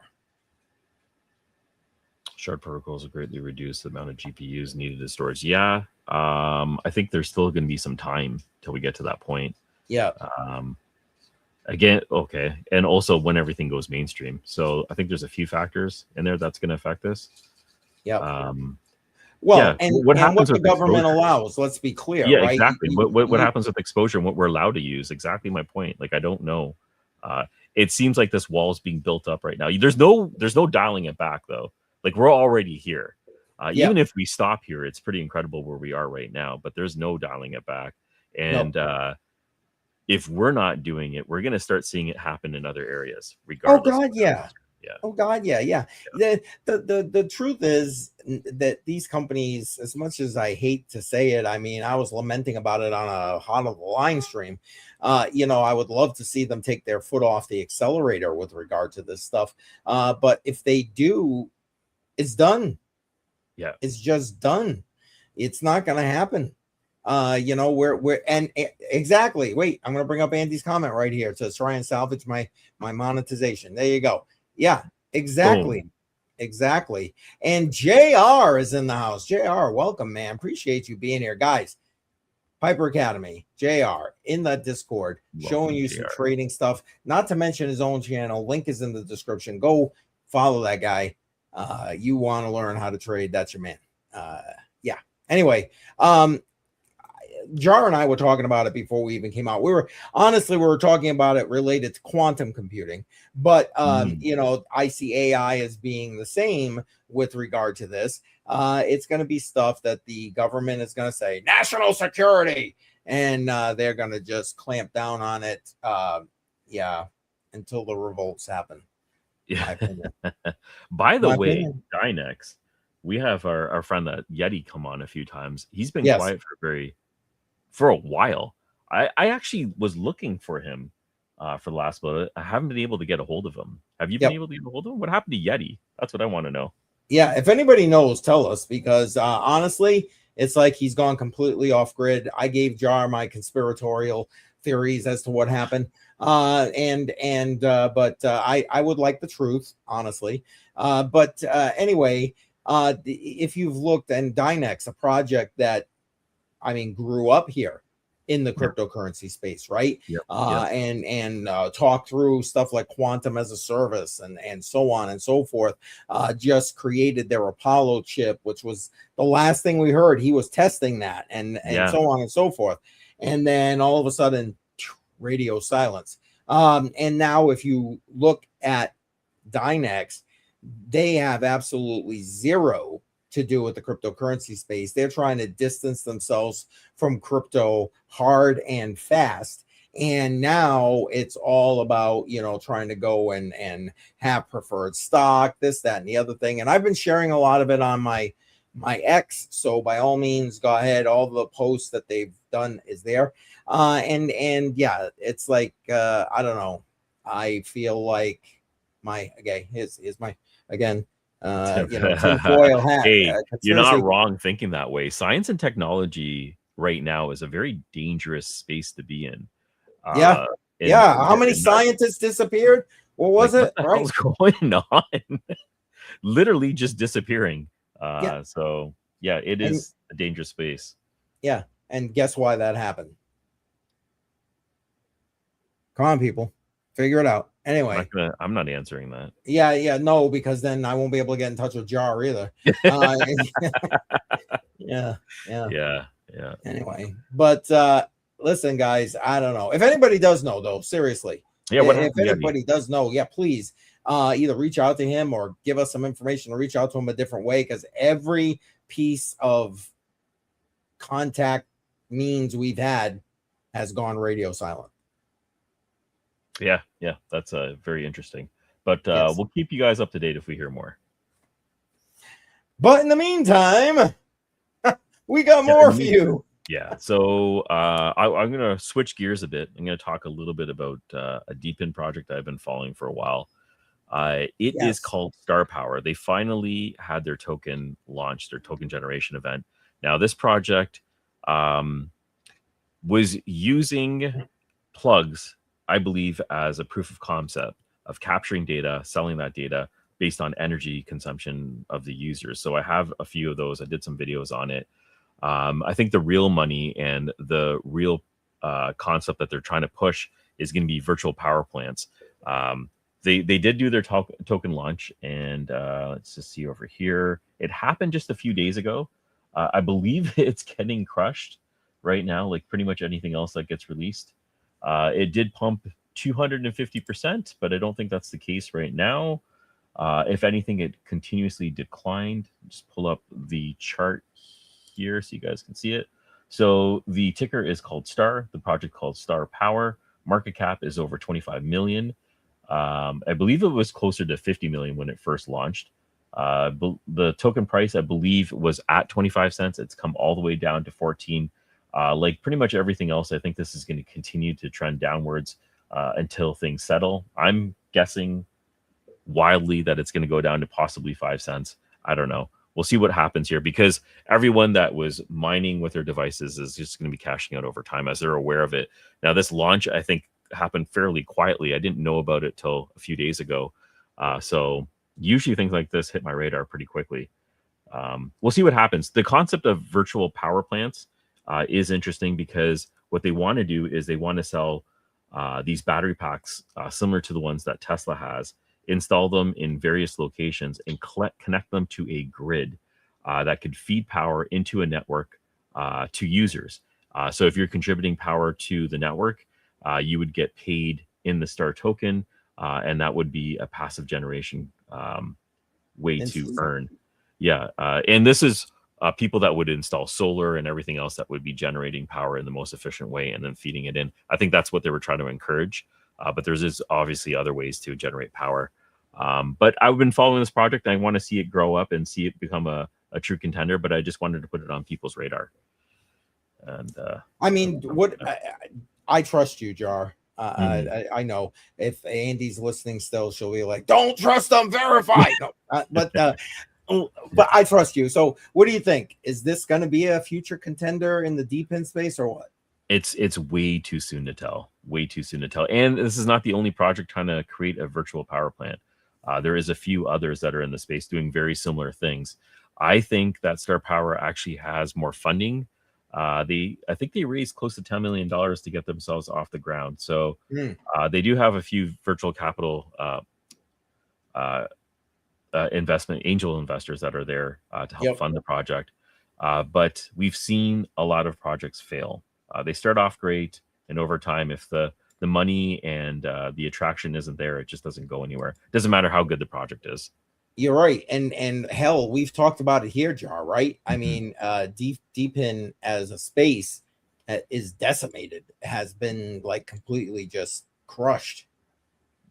Shard protocols will greatly reduce the amount of GPUs needed to storage. I think there's still going to be some time till we get to that point. Again, okay, and also when everything goes mainstream. So I think there's a few factors in there that's going to affect this. Yep. Um, Well, yeah, what and what happens the with government exposure? allows, let's be clear, Yeah, right? exactly. What happens with exposure and what we're allowed to use? Exactly my point. Like I don't know. Uh, it seems like this wall is being built up right now. There's no dialing it back though. Like we're already here. Yeah. Even if we stop here, it's pretty incredible where we are right now. But there's no dialing it back. No. And if we're not doing it, we're going to start seeing it happen in other areas, Oh regardless of God, what yeah. happens. Yeah. Oh God, yeah, yeah. The truth is that these companies, as much as I hate to say it, I mean, I was lamenting about it on a hot of the line stream. I would love to see them take their foot off the accelerator with regard to this stuff. But if they do, it's done. Yeah. It's just done. It's not going to happen. We're and exactly. Wait, I'm going to bring up Andy's comment right here to try and salvage my monetization. There you go. Yeah, exactly. Boom. Exactly. And JR is in the house. JR, welcome, man. Appreciate you being here, guys. Piper Academy, JR in that Discord, showing Welcome, you some JR. trading stuff, not to mention his own channel. Link is in the description. Go follow that guy. You want to learn how to trade, that's your man. Yeah. Anyway, Jar and I were talking about it before we even came out. We were talking about it related to quantum computing, but I see AI as being the same with regard to this. It's going to be stuff that the government is going to say national security, and they're going to just clamp down on it. Yeah, until the revolts happen. Yeah. By the My way, opinion. Dynex, we have our friend that Yeti come on a few times. He's been Yes. quiet for a while. I actually was looking for him for the last little. I haven't been able to get a hold of him. Have you been able to get a hold of him? What happened to Yeti? That's what I want to know. Yeah, if anybody knows, tell us, because honestly, it's like he's gone completely off grid. I gave Jar my conspiratorial theories as to what happened, but I would like the truth, honestly. But anyway, if you've looked, and Dynex, a project that grew up here in the cryptocurrency space, right? Yep. And talk through stuff like quantum as a service and so on and so forth. Just created their Apollo chip, which was the last thing we heard. He was testing that and so on and so forth. And then all of a sudden, radio silence. And now if you look at Dynex, they have absolutely zero to do with the cryptocurrency space. They're trying to distance themselves from crypto hard and fast. And now it's all about, trying to go and have preferred stock, this, that, and the other thing. And I've been sharing a lot of it on my X. So by all means, go ahead. All the posts that they've done is there. And yeah, it's like, I don't know. I feel like here's my, again, tinfoil hat. Hey, you're Conspiracy. not wrong thinking that way. Science and technology right now is a very dangerous space to be in. Yeah. How many scientists disappeared? What was it? What the Right. hell's going on? Literally just disappearing. So yeah, it is a dangerous space. Yeah. And guess why that happened? Come on, people. Figure it out. Anyway, I'm not answering that. No, because then I won't be able to get in touch with Jar either. Yeah. Anyway, but listen, guys, I don't know if anybody does know, though. Seriously, if anybody does know, please either reach out to him or give us some information or reach out to him a different way, because every piece of contact means we've had has gone radio silent. Yeah, that's very interesting. But we'll keep you guys up to date if we hear more. But in the meantime, we got more for you. Yeah, so I'm going to switch gears a bit. I'm going to talk a little bit about a deep in project I've been following for a while. It is called Star Power. They finally had their token launched, their token generation event. Now, this project was using plugs, I believe, as a proof of concept of capturing data, selling that data based on energy consumption of the users. So I have a few of those. I did some videos on it. I think the real money and the real concept that they're trying to push is going to be virtual power plants. They did do their token launch, and let's just see over here. It happened just a few days ago. I believe it's getting crushed right now, like pretty much anything else that gets released. It did pump 250%, but I don't think that's the case right now. If anything, it continuously declined. Just pull up the chart here so you guys can see it. So the ticker is called Star, the project called Star Power. Market cap is over 25 million. I believe it was closer to 50 million when it first launched. The token price, I believe, was at 25 cents. It's come all the way down to 14. Like pretty much everything else, I think this is going to continue to trend downwards until things settle. I'm guessing wildly that it's going to go down to possibly 5 cents. I don't know. We'll see what happens here, because everyone that was mining with their devices is just going to be cashing out over time as they're aware of it. Now, this launch, I think, happened fairly quietly. I didn't know about it till a few days ago. So usually things like this hit my radar pretty quickly. We'll see what happens. The concept of virtual power plants is interesting, because what they want to do is they want to sell these battery packs similar to the ones that Tesla has, install them in various locations, and connect them to a grid that could feed power into a network to users. So if you're contributing power to the network, you would get paid in the Star token, and that would be a passive generation way to earn. Yeah, and this is people that would install solar and everything else that would be generating power in the most efficient way and then feeding it in. I think that's what they were trying to encourage. But there's obviously other ways to generate power. But I've been following this project, and I want to see it grow up and see it become a true contender. But I just wanted to put it on people's radar. And I mean, I trust you, Jar. I know if Andy's listening still, she'll be like, "Don't trust them, verify." No, but I trust you. So, what do you think? Is this going to be a future contender in the deep in space, or what? It's way too soon to tell. Way too soon to tell. And this is not the only project trying to create a virtual power plant. There is a few others that are in the space doing very similar things. I think that Star Power actually has more funding. I think they raised close to $10 million to get themselves off the ground. So they do have a few virtual capital investment angel investors that are there to help fund the project. But we've seen a lot of projects fail. They start off great, and over time, if the money and the attraction isn't there, it just doesn't go anywhere. Doesn't matter how good the project is. You're right, and hell, we've talked about it here, Jar. Right? I mean, deep in as a space is decimated, has been like completely just crushed.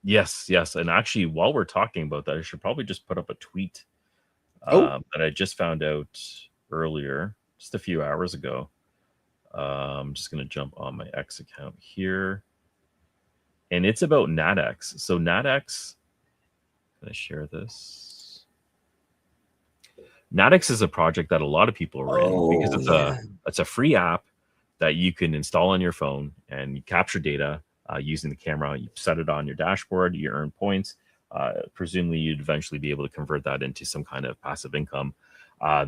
Yes, and actually, while we're talking about that, I should probably just put up a tweet that I just found out earlier, just a few hours ago. I'm just going to jump on my X account here. And it's about NatX. So NatX, can I share this? NatX is a project that a lot of people are in, because it's a free app that you can install on your phone, and you capture data using the camera. You set it on your dashboard, you earn points. Presumably, you'd eventually be able to convert that into some kind of passive income.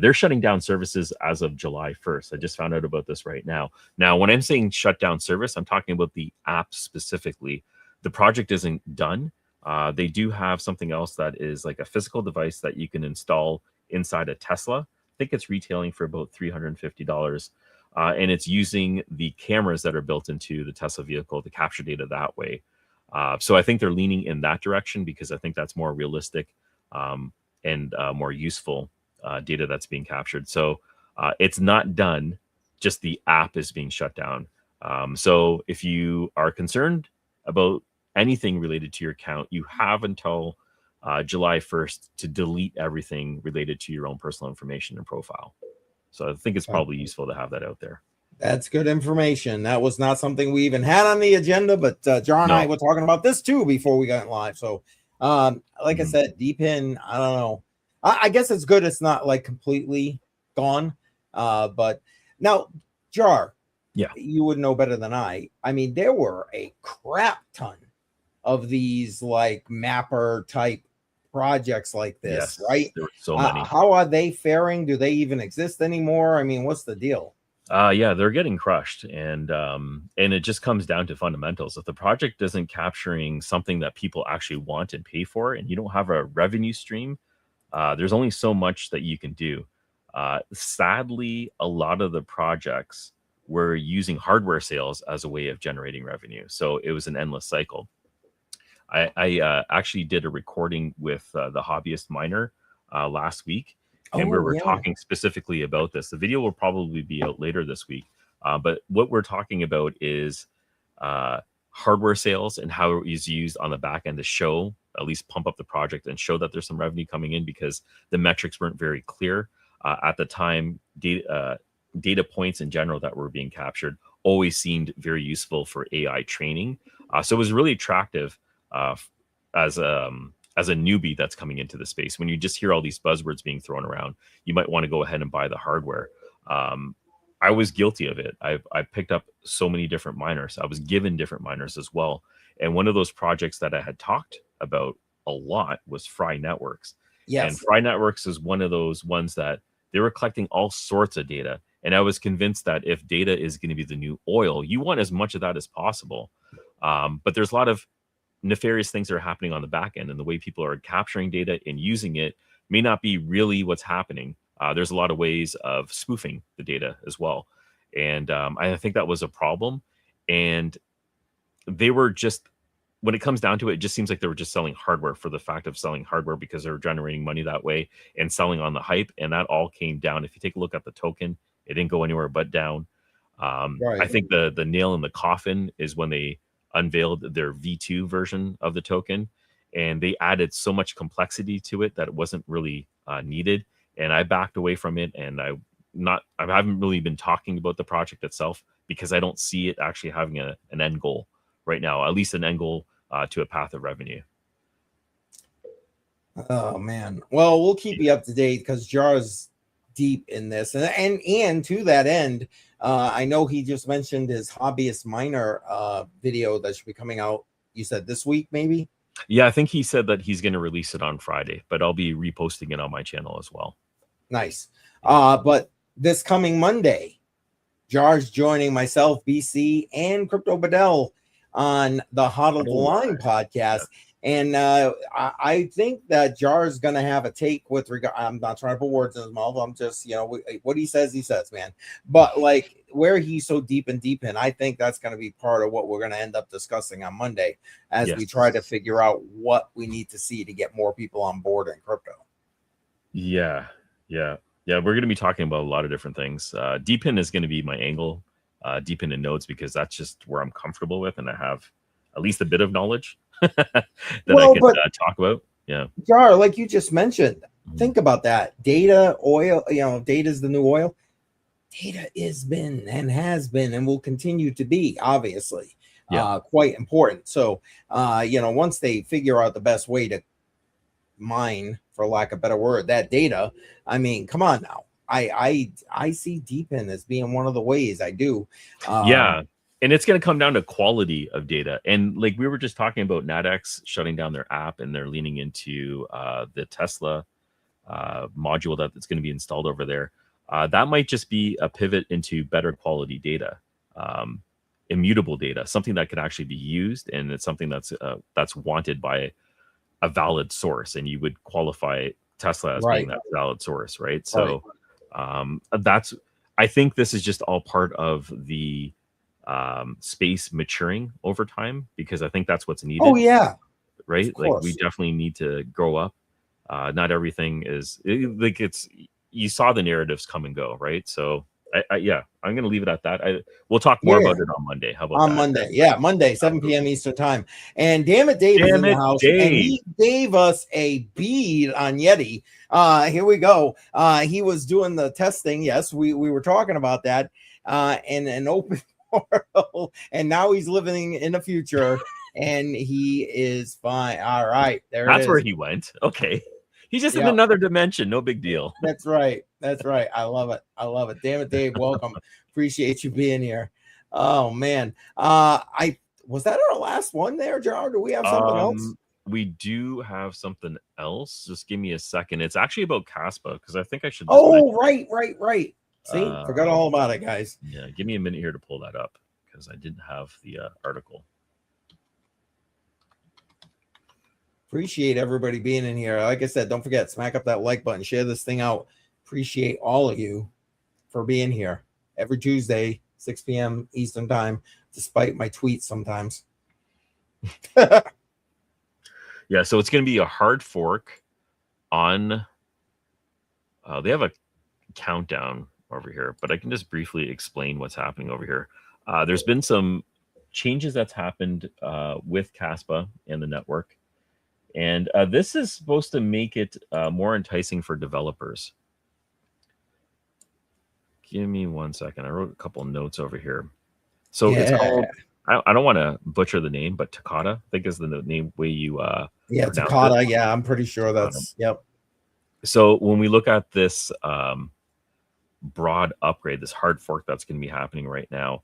They're shutting down services as of July 1st. I just found out about this right now. Now, when I'm saying shut down service, I'm talking about the app specifically. The project isn't done. They do have something else that is like a physical device that you can install inside a Tesla. I think it's retailing for about $350. And it's using the cameras that are built into the Tesla vehicle to capture data that way. So I think they're leaning in that direction, because I think that's more realistic and more useful data that's being captured. So it's not done, just the app is being shut down. So if you are concerned about anything related to your account, you have until July 1st to delete everything related to your own personal information and profile. So I think it's probably useful to have that out there. That's good information. That was not something we even had on the agenda, but Jar and I were talking about this too before we got live. So like I said, deep in, I don't know. I guess it's good it's not like completely gone. But now, Jar, you would know better than I. I mean, there were a crap ton of these like mapper type projects like this, right? There were so many. How are they faring? Do they even exist anymore? I mean, what's the deal? Yeah, they're getting crushed, and it just comes down to fundamentals. If the project isn't capturing something that people actually want and pay for, and you don't have a revenue stream, there's only so much that you can do. Sadly, a lot of the projects were using hardware sales as a way of generating revenue, so it was an endless cycle. I actually did a recording with the hobbyist miner last week, and we Oh were yeah. talking specifically about this. The video will probably be out later this week, but what we're talking about is uh, hardware sales and how it is used on the back end to show, at least pump up the project and show that there's some revenue coming in, because the metrics weren't very clear at the time. Data points in general that were being captured always seemed very useful for AI training. So it was really attractive uh, as as a newbie that's coming into the space. When you just hear all these buzzwords being thrown around, you might want to go ahead and buy the hardware. Um, I was guilty of it. I picked up so many different miners. I was given different miners as well. And one of those projects that I had talked about a lot was Fry Networks. And Yes. Fry Networks is one of those ones that they were collecting all sorts of data. And I was convinced that if data is going to be the new oil, you want as much of that as possible. But there's a lot of nefarious things that are happening on the back end, and the way people are capturing data and using it may not be really what's happening. There's a lot of ways of spoofing the data as well, and I think that was a problem. And they were just, when it comes down to it, it just seems like they were just selling hardware for the fact of selling hardware, because they're generating money that way and selling on the hype. And that all came down. If you take a look at the token, it didn't go anywhere but down. I Right. think the nail in the coffin is when they unveiled their V2 version of the token, and they added so much complexity to it that it wasn't really needed. And I backed away from it, and I haven't really been talking about the project itself, because I don't see it actually having an end goal right now, at least an end goal to a path of revenue. Oh man. Well, we'll keep you up to date because Jar's deep in this, and to that end, I know he just mentioned his hobbyist miner video that should be coming out. You said this week, maybe. Yeah, I think he said that he's going to release it on Friday, but I'll be reposting it on my channel as well. Nice. Yeah. But this coming Monday, Jar's joining myself, BC, and Crypto Bedell on the Huddle the Line podcast. And I think that Jar's going to have a take with regard. I'm not trying to put words in his mouth. I'm just, what he says, man. But like where he's so deep in, I think that's going to be part of what we're going to end up discussing on Monday as we try to figure out what we need to see to get more people on board in crypto. Yeah. We're going to be talking about a lot of different things. Deepin is going to be my angle, Deepin in nodes, because that's just where I'm comfortable with, and I have at least a bit of knowledge that I can talk about. Yeah. Jar, like you just mentioned, think about that. Data, oil, data is the new oil. Data has been and will continue to be, obviously, quite important. So, once they figure out the best way to mine, for lack of a better word, that data, I mean, come on now. I see Deepin as being one of the ways. I do. Yeah. And it's going to come down to quality of data. And like we were just talking about NatX shutting down their app, and they're leaning into the Tesla module that's going to be installed over there. That might just be a pivot into better quality data, immutable data, something that can actually be used, and it's something that's wanted by a valid source, and you would qualify Tesla as being that valid source, right? So that's, I think this is just all part of the space maturing over time, because I think that's what's needed. Oh yeah, right. Like we definitely need to grow up. Not everything is like you saw the narratives come and go, right? So I'm going to leave it at that. We'll talk more about it on Monday. How about that? Monday, 7 p.m. Eastern time. And damn it, Dave is in the house, and he gave us a bead on Yeti. Here we go. He was doing the testing. Yes, we were talking about that. And an open portal, and now he's living in the future, and he is fine. All right, that's where he went. Okay. He's just in another dimension. No big deal. That's right. I love it. Damn it, Dave. Welcome. Appreciate you being here. Oh man. Was that our last one there, Jar? Do we have something else? We do have something else. Just give me a second. It's actually about Caspa, because I think I should. Right. See, forgot all about it, guys. Yeah, give me a minute here to pull that up because I didn't have the article. Appreciate everybody being in here. Like I said, don't forget, smack up that like button, share this thing out. Appreciate all of you for being here every Tuesday, 6 p.m. Eastern time, despite my tweets sometimes. Yeah, so it's going to be a hard fork on. They have a countdown over here, but I can just briefly explain what's happening over here. There's been some changes that's happened with Caspa and the network, and this is supposed to make it more enticing for developers. Give me 1 second. I wrote a couple notes over here. So it's called, I don't want to butcher the name, but Takata, I think is the name way you Takata. It. Yeah, I'm pretty sure that's yep. So when we look at this broad upgrade, this hard fork that's going to be happening right now,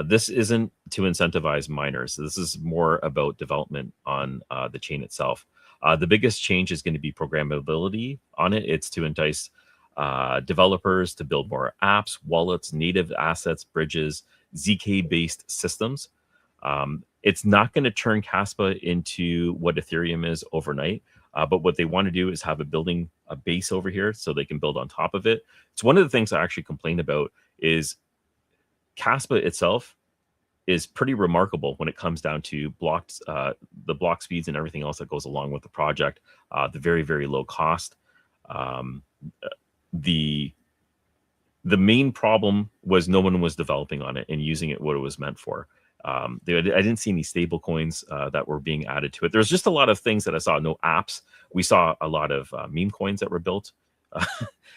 this isn't to incentivize miners. This is more about development on the chain itself. The biggest change is going to be programmability on it. It's to entice developers to build more apps, wallets, native assets, bridges, ZK-based systems. It's not going to turn Caspa into what Ethereum is overnight, but what they want to do is have a base over here so they can build on top of it. It's one of the things I actually complain about is Caspa itself is pretty remarkable when it comes down to blocks, the block speeds and everything else that goes along with the project, the very, very low cost. The main problem was no one was developing on it and using it what it was meant for. I didn't see any stable coins that were being added to it. There's just a lot of things that I saw. No apps. We saw a lot of meme coins that were built,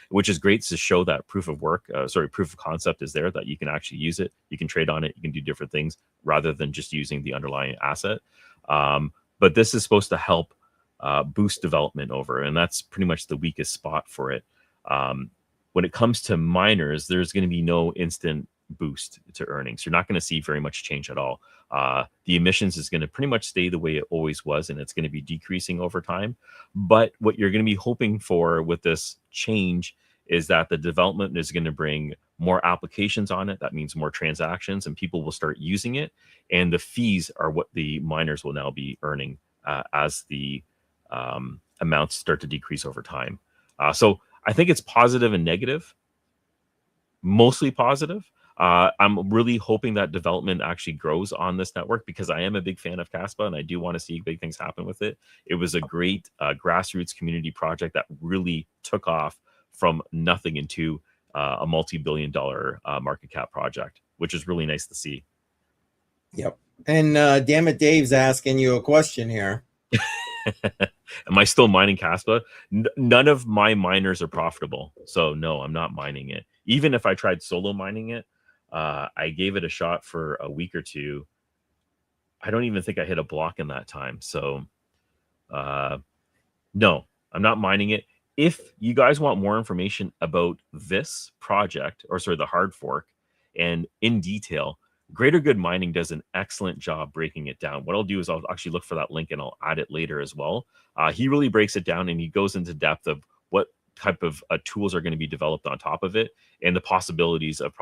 which is great to show that proof of concept is there, that you can actually use it. You can trade on it. You can do different things rather than just using the underlying asset. But this is supposed to help boost development over, and that's pretty much the weakest spot for it. When it comes to miners, there's going to be no instant boost to earnings. You're not going to see very much change at all. The emissions is going to pretty much stay the way it always was, and it's going to be decreasing over time. But what you're going to be hoping for with this change is that the development is going to bring more applications on it. That means more transactions, and people will start using it. And the fees are what the miners will now be earning as the amounts start to decrease over time. So I think it's positive and negative, mostly positive. I'm really hoping that development actually grows on this network because I am a big fan of Caspa and I do want to see big things happen with it. It was a great grassroots community project that really took off from nothing into a multi-billion-dollar market cap project, which is really nice to see. Yep. And damn it, Dave's asking you a question here. Am I still mining Caspa? None of my miners are profitable. So no, I'm not mining it. Even if I tried solo mining it, I gave it a shot for a week or two. I don't even think I hit a block in that time. So no, I'm not mining it. If you guys want more information about this project, or sorry, the hard fork, and in detail, Greater Good Mining does an excellent job breaking it down. What I'll do is I'll actually look for that link and I'll add it later as well. He really breaks it down and he goes into depth of what type of tools are going to be developed on top of it and the possibilities of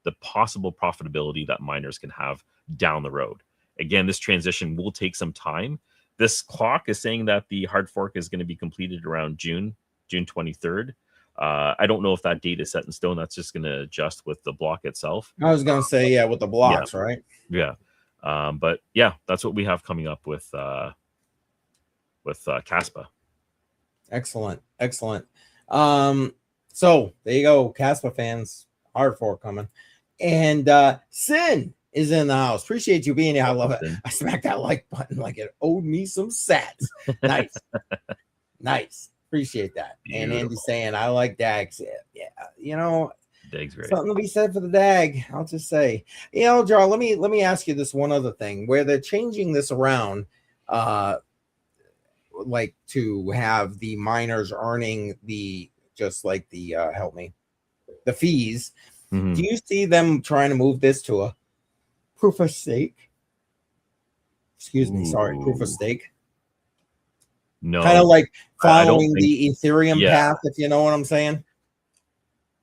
the possible profitability that miners can have down the road. Again, this transition will take some time. This clock is saying that the hard fork is going to be completed around June 23rd. I don't know if that date is set in stone. That's just going to adjust with the block itself. I was going to say, yeah, with the blocks, yeah. Right? Yeah. But yeah, that's what we have coming up with Caspa. Excellent. So there you go, Caspa fans, hard fork coming. And Sin is in the house. Appreciate you being here. I love it. I smacked that like button like it owed me some sats. Nice. Nice. Appreciate that. Beautiful. And Andy saying, I like DAGs. Yeah, DAG's great. Something to be said for the DAG. I'll just say, Jar, let me ask you this one other thing where they're changing this around, like to have the miners earning the help me, the fees. Mm-hmm. Do you see them trying to move this to a proof of stake? Proof of stake. No, kind of like following the Ethereum path, if you know what I'm saying.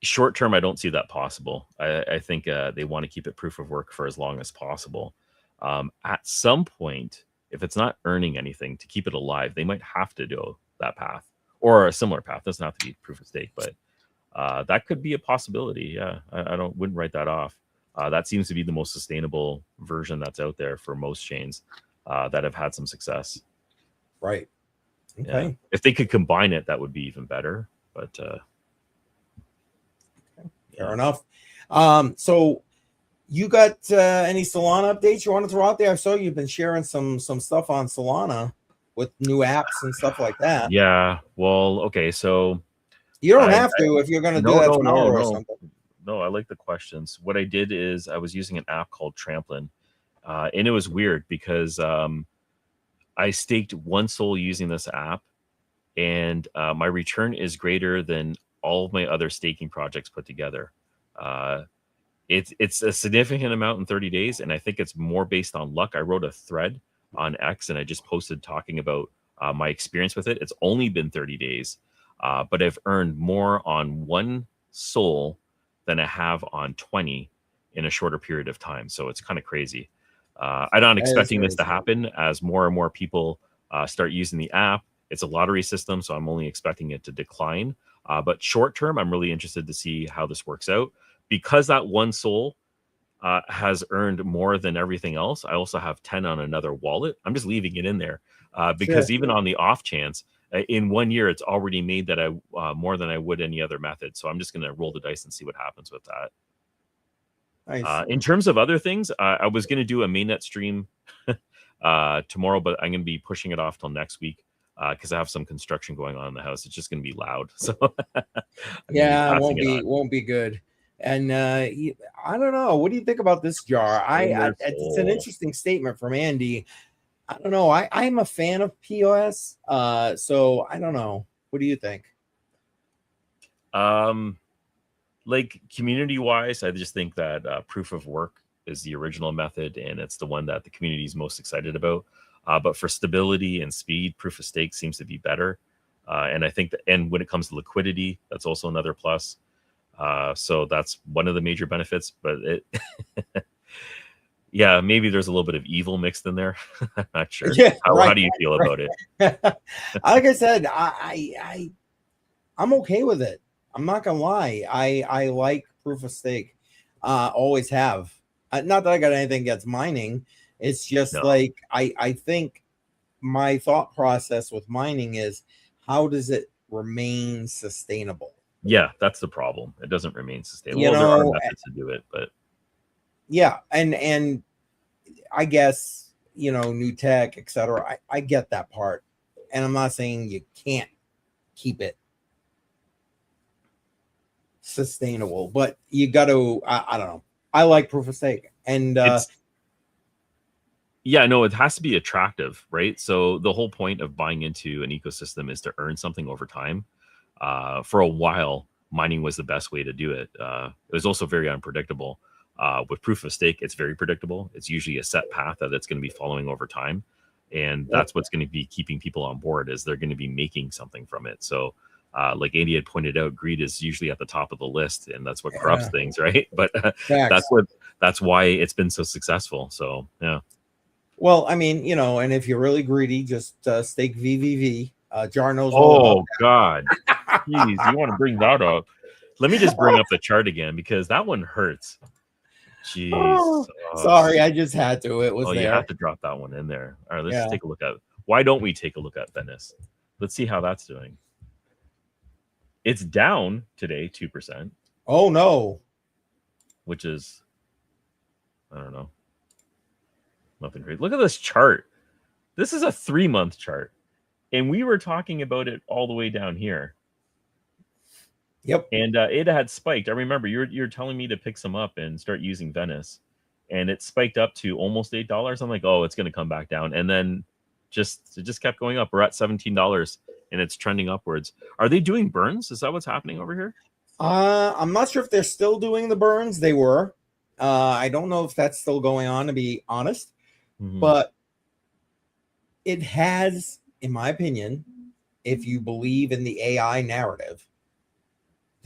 Short term, I don't see that possible. I think they want to keep it proof of work for as long as possible. At some point, if it's not earning anything to keep it alive, they might have to do that path or a similar path. Doesn't have to be proof of stake, but that could be a possibility. Yeah, I wouldn't write that off. That seems to be the most sustainable version that's out there for most chains that have had some success. Right. Okay. Yeah. If they could combine it, that would be even better. But fair enough. So you got any Solana updates you want to throw out there? I saw you've been sharing some stuff on Solana with new apps and stuff like that. yeah, well, okay, so You don't have to if you're going to do that tomorrow or something. No, I like the questions. What I did is I was using an app called Tramplin, and it was weird because I staked one SOL using this app, and my return is greater than all of my other staking projects put together. It's a significant amount in 30 days, and I think it's more based on luck. I wrote a thread on X, and I just posted talking about my experience with it. It's only been 30 days, but I've earned more on one SOL than I have on 20 in a shorter period of time. So it's kind of crazy. I'm not expecting this to happen as more and more people start using the app. It's a lottery system, so I'm only expecting it to decline. But short term, I'm really interested to see how this works out. Because that one SOL has earned more than everything else, I also have 10 on another wallet. I'm just leaving it in there because even on the off chance, in 1 year, it's already made that I more than I would any other method. So I'm just going to roll the dice and see what happens with that. Nice. In terms of other things, I was going to do a mainnet stream tomorrow, but I'm going to be pushing it off till next week because I have some construction going on in the house. It's just going to be loud. So yeah, it won't be good. And I don't know. What do you think about this jar? It's an interesting statement from Andy. I don't know. I'm a fan of POS. So I don't know. What do you think? Like community wise, I just think that proof of work is the original method, and it's the one that the community is most excited about. But for stability and speed, proof of stake seems to be better. And I think and when it comes to liquidity, that's also another plus. So that's one of the major benefits. But yeah, maybe there's a little bit of evil mixed in there. I'm not sure. Yeah, how do you feel about it? Like I said, I'm okay with it. I'm not gonna lie. I like proof of stake. Always have. Not that I got anything against mining. It's just like I think my thought process with mining is how does it remain sustainable? Yeah, that's the problem. It doesn't remain sustainable. Well, there are methods to do it, but yeah, and I guess new tech, etc. I get that part, and I'm not saying you can't keep it sustainable, but you got to. I don't know. I like proof of stake, and yeah, no, it has to be attractive, right? So the whole point of buying into an ecosystem is to earn something over time. For a while, mining was the best way to do it. It was also very unpredictable. With proof of stake, it's very predictable. It's usually a set path that it's going to be following over time, and that's what's going to be keeping people on board. Is they're going to be making something from it. So, like Andy had pointed out, greed is usually at the top of the list, and that's what corrupts things, right? But that's why it's been so successful. So, yeah. Well, I mean, and if you're really greedy, just stake VVV. Jar knows all about that. God. Jeez, you want to bring that up? Let me just bring up the chart again because that one hurts. Jeez. Oh, sorry, I just had to. It was there. You have to drop that one in there. All right, let's take a look at why don't we take a look at Venice? Let's see how that's doing. It's down today 2%. Oh no. Which is I don't know. Nothing great. Look at this chart. This is a 3-month chart. And we were talking about it all the way down here. Yep. And it had spiked. I remember you're telling me to pick some up and start using Venice. And it spiked up to almost $8. I'm like, oh, it's going to come back down. And then it just kept going up. We're at $17 and it's trending upwards. Are they doing burns? Is that what's happening over here? I'm not sure if they're still doing the burns. They were. I don't know if that's still going on, to be honest. Mm-hmm. But it has, in my opinion, if you believe in the AI narrative,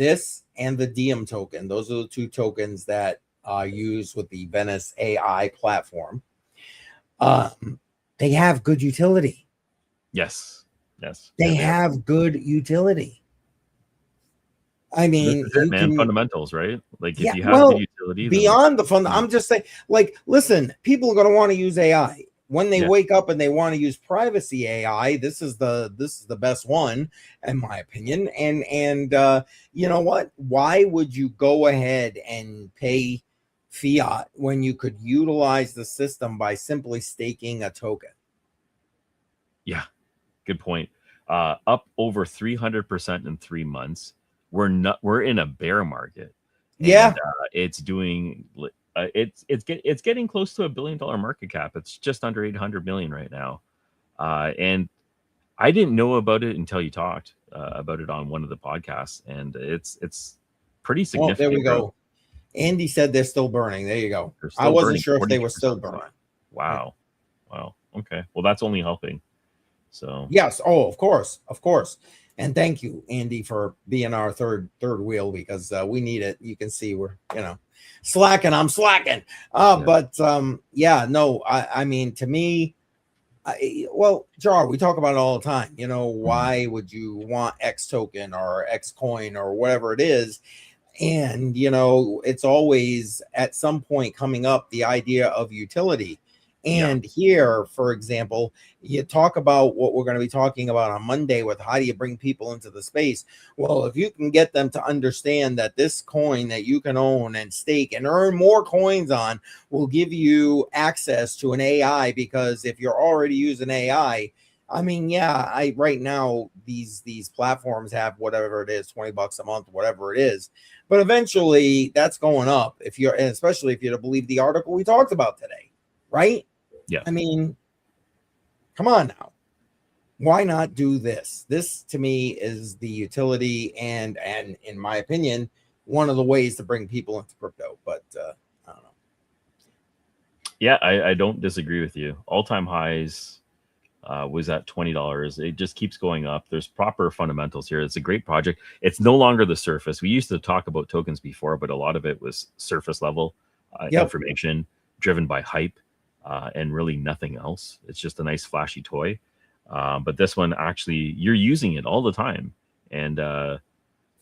This and the Diem token, those are the two tokens that are used with the Verus AI platform. They have good utility. Yes. They Yeah, have good utility. I this mean, is it, you man. can, Fundamentals, right? Like if yeah, you have good well, utility, then like beyond the fun, I'm just saying, like, listen, people are going to want to use AI when they yeah, wake up and they want to use privacy AI. This is the best one, in my opinion. And you know what? Why would you go ahead and pay fiat when you could utilize the system by simply staking a token? yeah, good point. Up over 300% in 3 months. We're in a bear market, and Yeah, it's doing it's getting close to $1 billion market cap. It's just under 800 million right now. And I didn't know about it until you talked about it on one of the podcasts, and it's pretty well, there we significant growth. go. Andy said they're still burning. There you go. They're I still wasn't burning sure if they were 42% still of the time. burning. Yeah. Wow. Okay. Well, that's only helping. So Yes. Oh, of course, of course. And thank you, Andy, for being our third wheel, because we need it. You can see we're slacking. I'm slacking. yeah, Yeah. No. I mean, to me, well, Jar, we talk about it all the time. Why would you want X token or X coin or whatever it is? And it's always at some point coming up the idea of utility. yeah, And here, for example, you talk about what we're going to be talking about on Monday with how do you bring people into the space. Well, if you can get them to understand that this coin that you can own and stake and earn more coins on will give you access to an AI, because if you're already using I mean, yeah, I right now these platforms have whatever it is, $20 a month, whatever it is. But eventually that's going up, and especially if you're to believe the article we talked about today, right? yeah. I mean, come on now. Why not do this? This to me is the utility and in my opinion, one of the ways to bring people into crypto. But I don't know. Yeah, I don't disagree with you. All-time highs was at $20. It just keeps going up. There's proper fundamentals here. It's a great project. It's no longer the surface. We used to talk about tokens before, but a lot of it was surface level Yep. information driven by hype and really nothing else. It's just a nice flashy toy. But this one, actually, you're using it all the time. And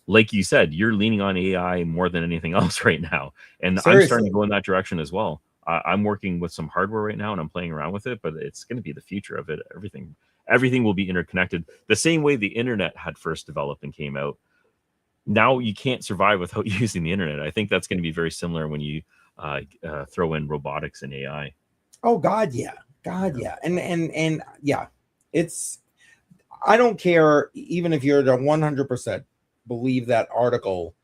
like you said, you're leaning on AI more than anything else right now. And I'm starting to Seriously. go in that direction as well. I'm working with some hardware right now and I'm playing around with it, but it's going to be the future of it. Everything will be interconnected the same way the internet had first developed and came out. Now you can't survive without using the internet. I think that's going to be very similar when you throw in robotics and AI. Oh God, yeah. God, yeah. And yeah, it's I don't care even if you're to 100% believe that article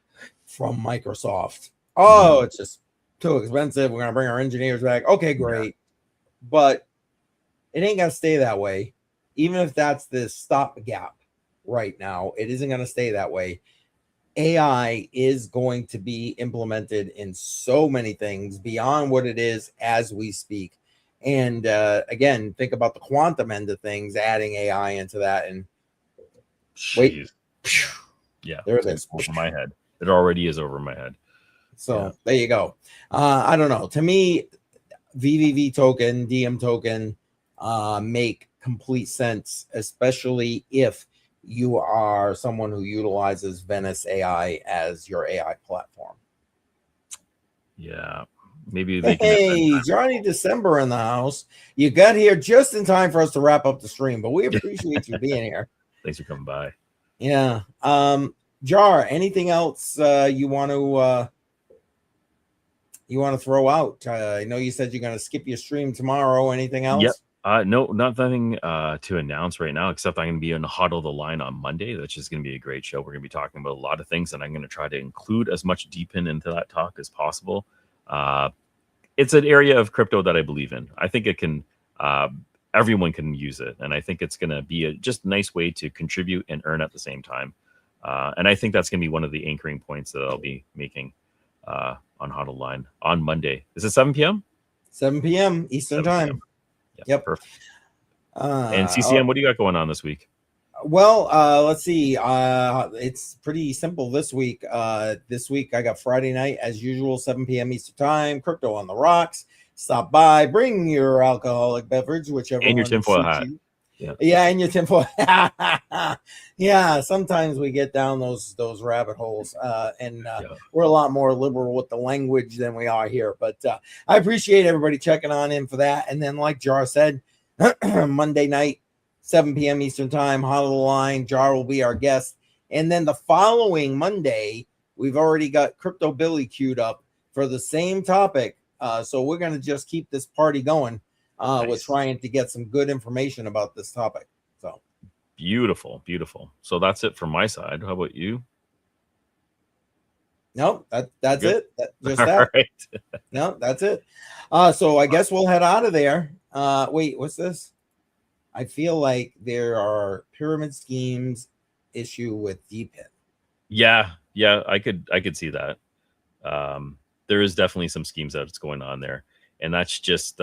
from Microsoft. Oh, Mhm. it's just too expensive. We're going to bring our engineers back. Okay, Yeah. great. But it ain't going to stay that way. Even if that's the stopgap right now, it isn't going to stay that way. AI is going to be implemented in so many things beyond what it is as we speak. And again, think about the quantum end of things, adding AI into that. And wait, Jeez. Yeah, there it it's going to is. go over my head. It already is over my head. Yeah. So there you go. I don't know. To me, VVV token, DM token make complete sense, especially if you are someone who utilizes Verus AI as your AI platform. Yeah. Maybe they can Hey, Johnny December in the house. You got here just in time for us to wrap up the stream, but we appreciate you being here. Thanks for coming by. Yeah. Jar, anything else you want to throw out? I know you said you're going to skip your stream tomorrow. Anything Yep. else? No, nothing to announce right now, except I'm going to be on Huddle the Line on Monday. That's just going to be a great show. We're going to be talking about a lot of things, and I'm going to try to include as much deep into that talk as possible. It's an area of crypto that I believe in. I think it can, everyone can use it, and I think it's going to be a just nice way to contribute and earn at the same time. And I think that's going to be one of the anchoring points that I'll be making on Huddle Line on Monday. Is it 7 p.m.? 7 p.m. Eastern 7 time. p.m. Yep. Perfect. And CCM, what do you got going on this week? Well, let's see. It's pretty simple this week. This week I got Friday night as usual, 7 p.m. Eastern Time. Crypto on the rocks. Stop by, bring your alcoholic beverage, whichever And your one tinfoil suits hat. you. Yeah. Yeah, and your tinfoil. Yeah, sometimes we get down those rabbit holes, and Yeah. we're a lot more liberal with the language than we are here. But I appreciate everybody checking on in for that. And then, like Jar said, Monday night, 7 p.m. Eastern Time, Hot of the Line. Jar will be our guest. And then the following Monday, we've already got Crypto Billy queued up for the same topic. So we're going to just keep this party going. We're Nice. trying to get some good information about this topic. So Beautiful, beautiful. So that's it from my side. How about you? no, that's Good. it. Just All that. right. No, that's it. So I guess we'll head out of there. Wait, what's this? I feel like there are pyramid schemes issue with DPIN. Yeah, I could see that. There is definitely some schemes that's going on there, and that's just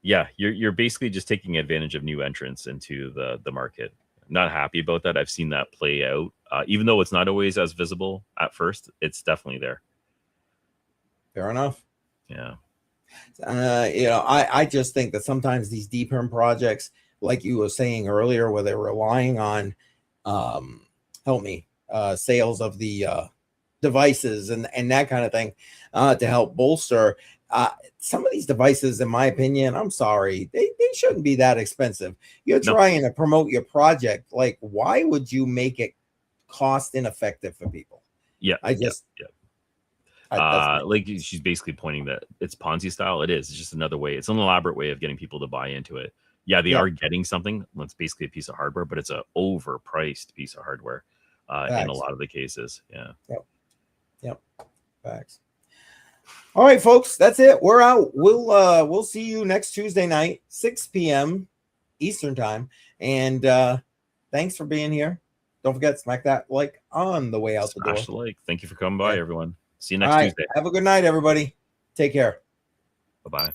yeah, you're basically just taking advantage of new entrants into the market. Not happy about that. I've seen that play out, even though it's not always as visible at first. It's definitely there. Fair enough. Yeah. I just think that sometimes these DPIN projects, like you were saying earlier, where they're relying on, help me, sales of the devices and that kind of thing to help bolster. Some of these devices, in my opinion, I'm sorry, they shouldn't be that expensive. You're No. trying to promote your project. Like, why would you make it cost ineffective for people? Yeah. I just, Yeah. that's Like she's basically pointing that it's Ponzi style. It is. It's just another way. It's an elaborate way of getting people to buy into it. Yeah, they are getting something. That's basically a piece of hardware, but it's a overpriced piece of hardware in a facts. lot of the cases. Yeah. Yep. Facts. All right, folks, that's it. We're out. We'll see you next Tuesday night, 6 p.m. Eastern time. And thanks for being here. Don't forget, smack that like on the way out the door. Smash the like. Thank you for coming by, everyone. See you All next right. Tuesday. Have a good night, everybody. Take care. Bye-bye.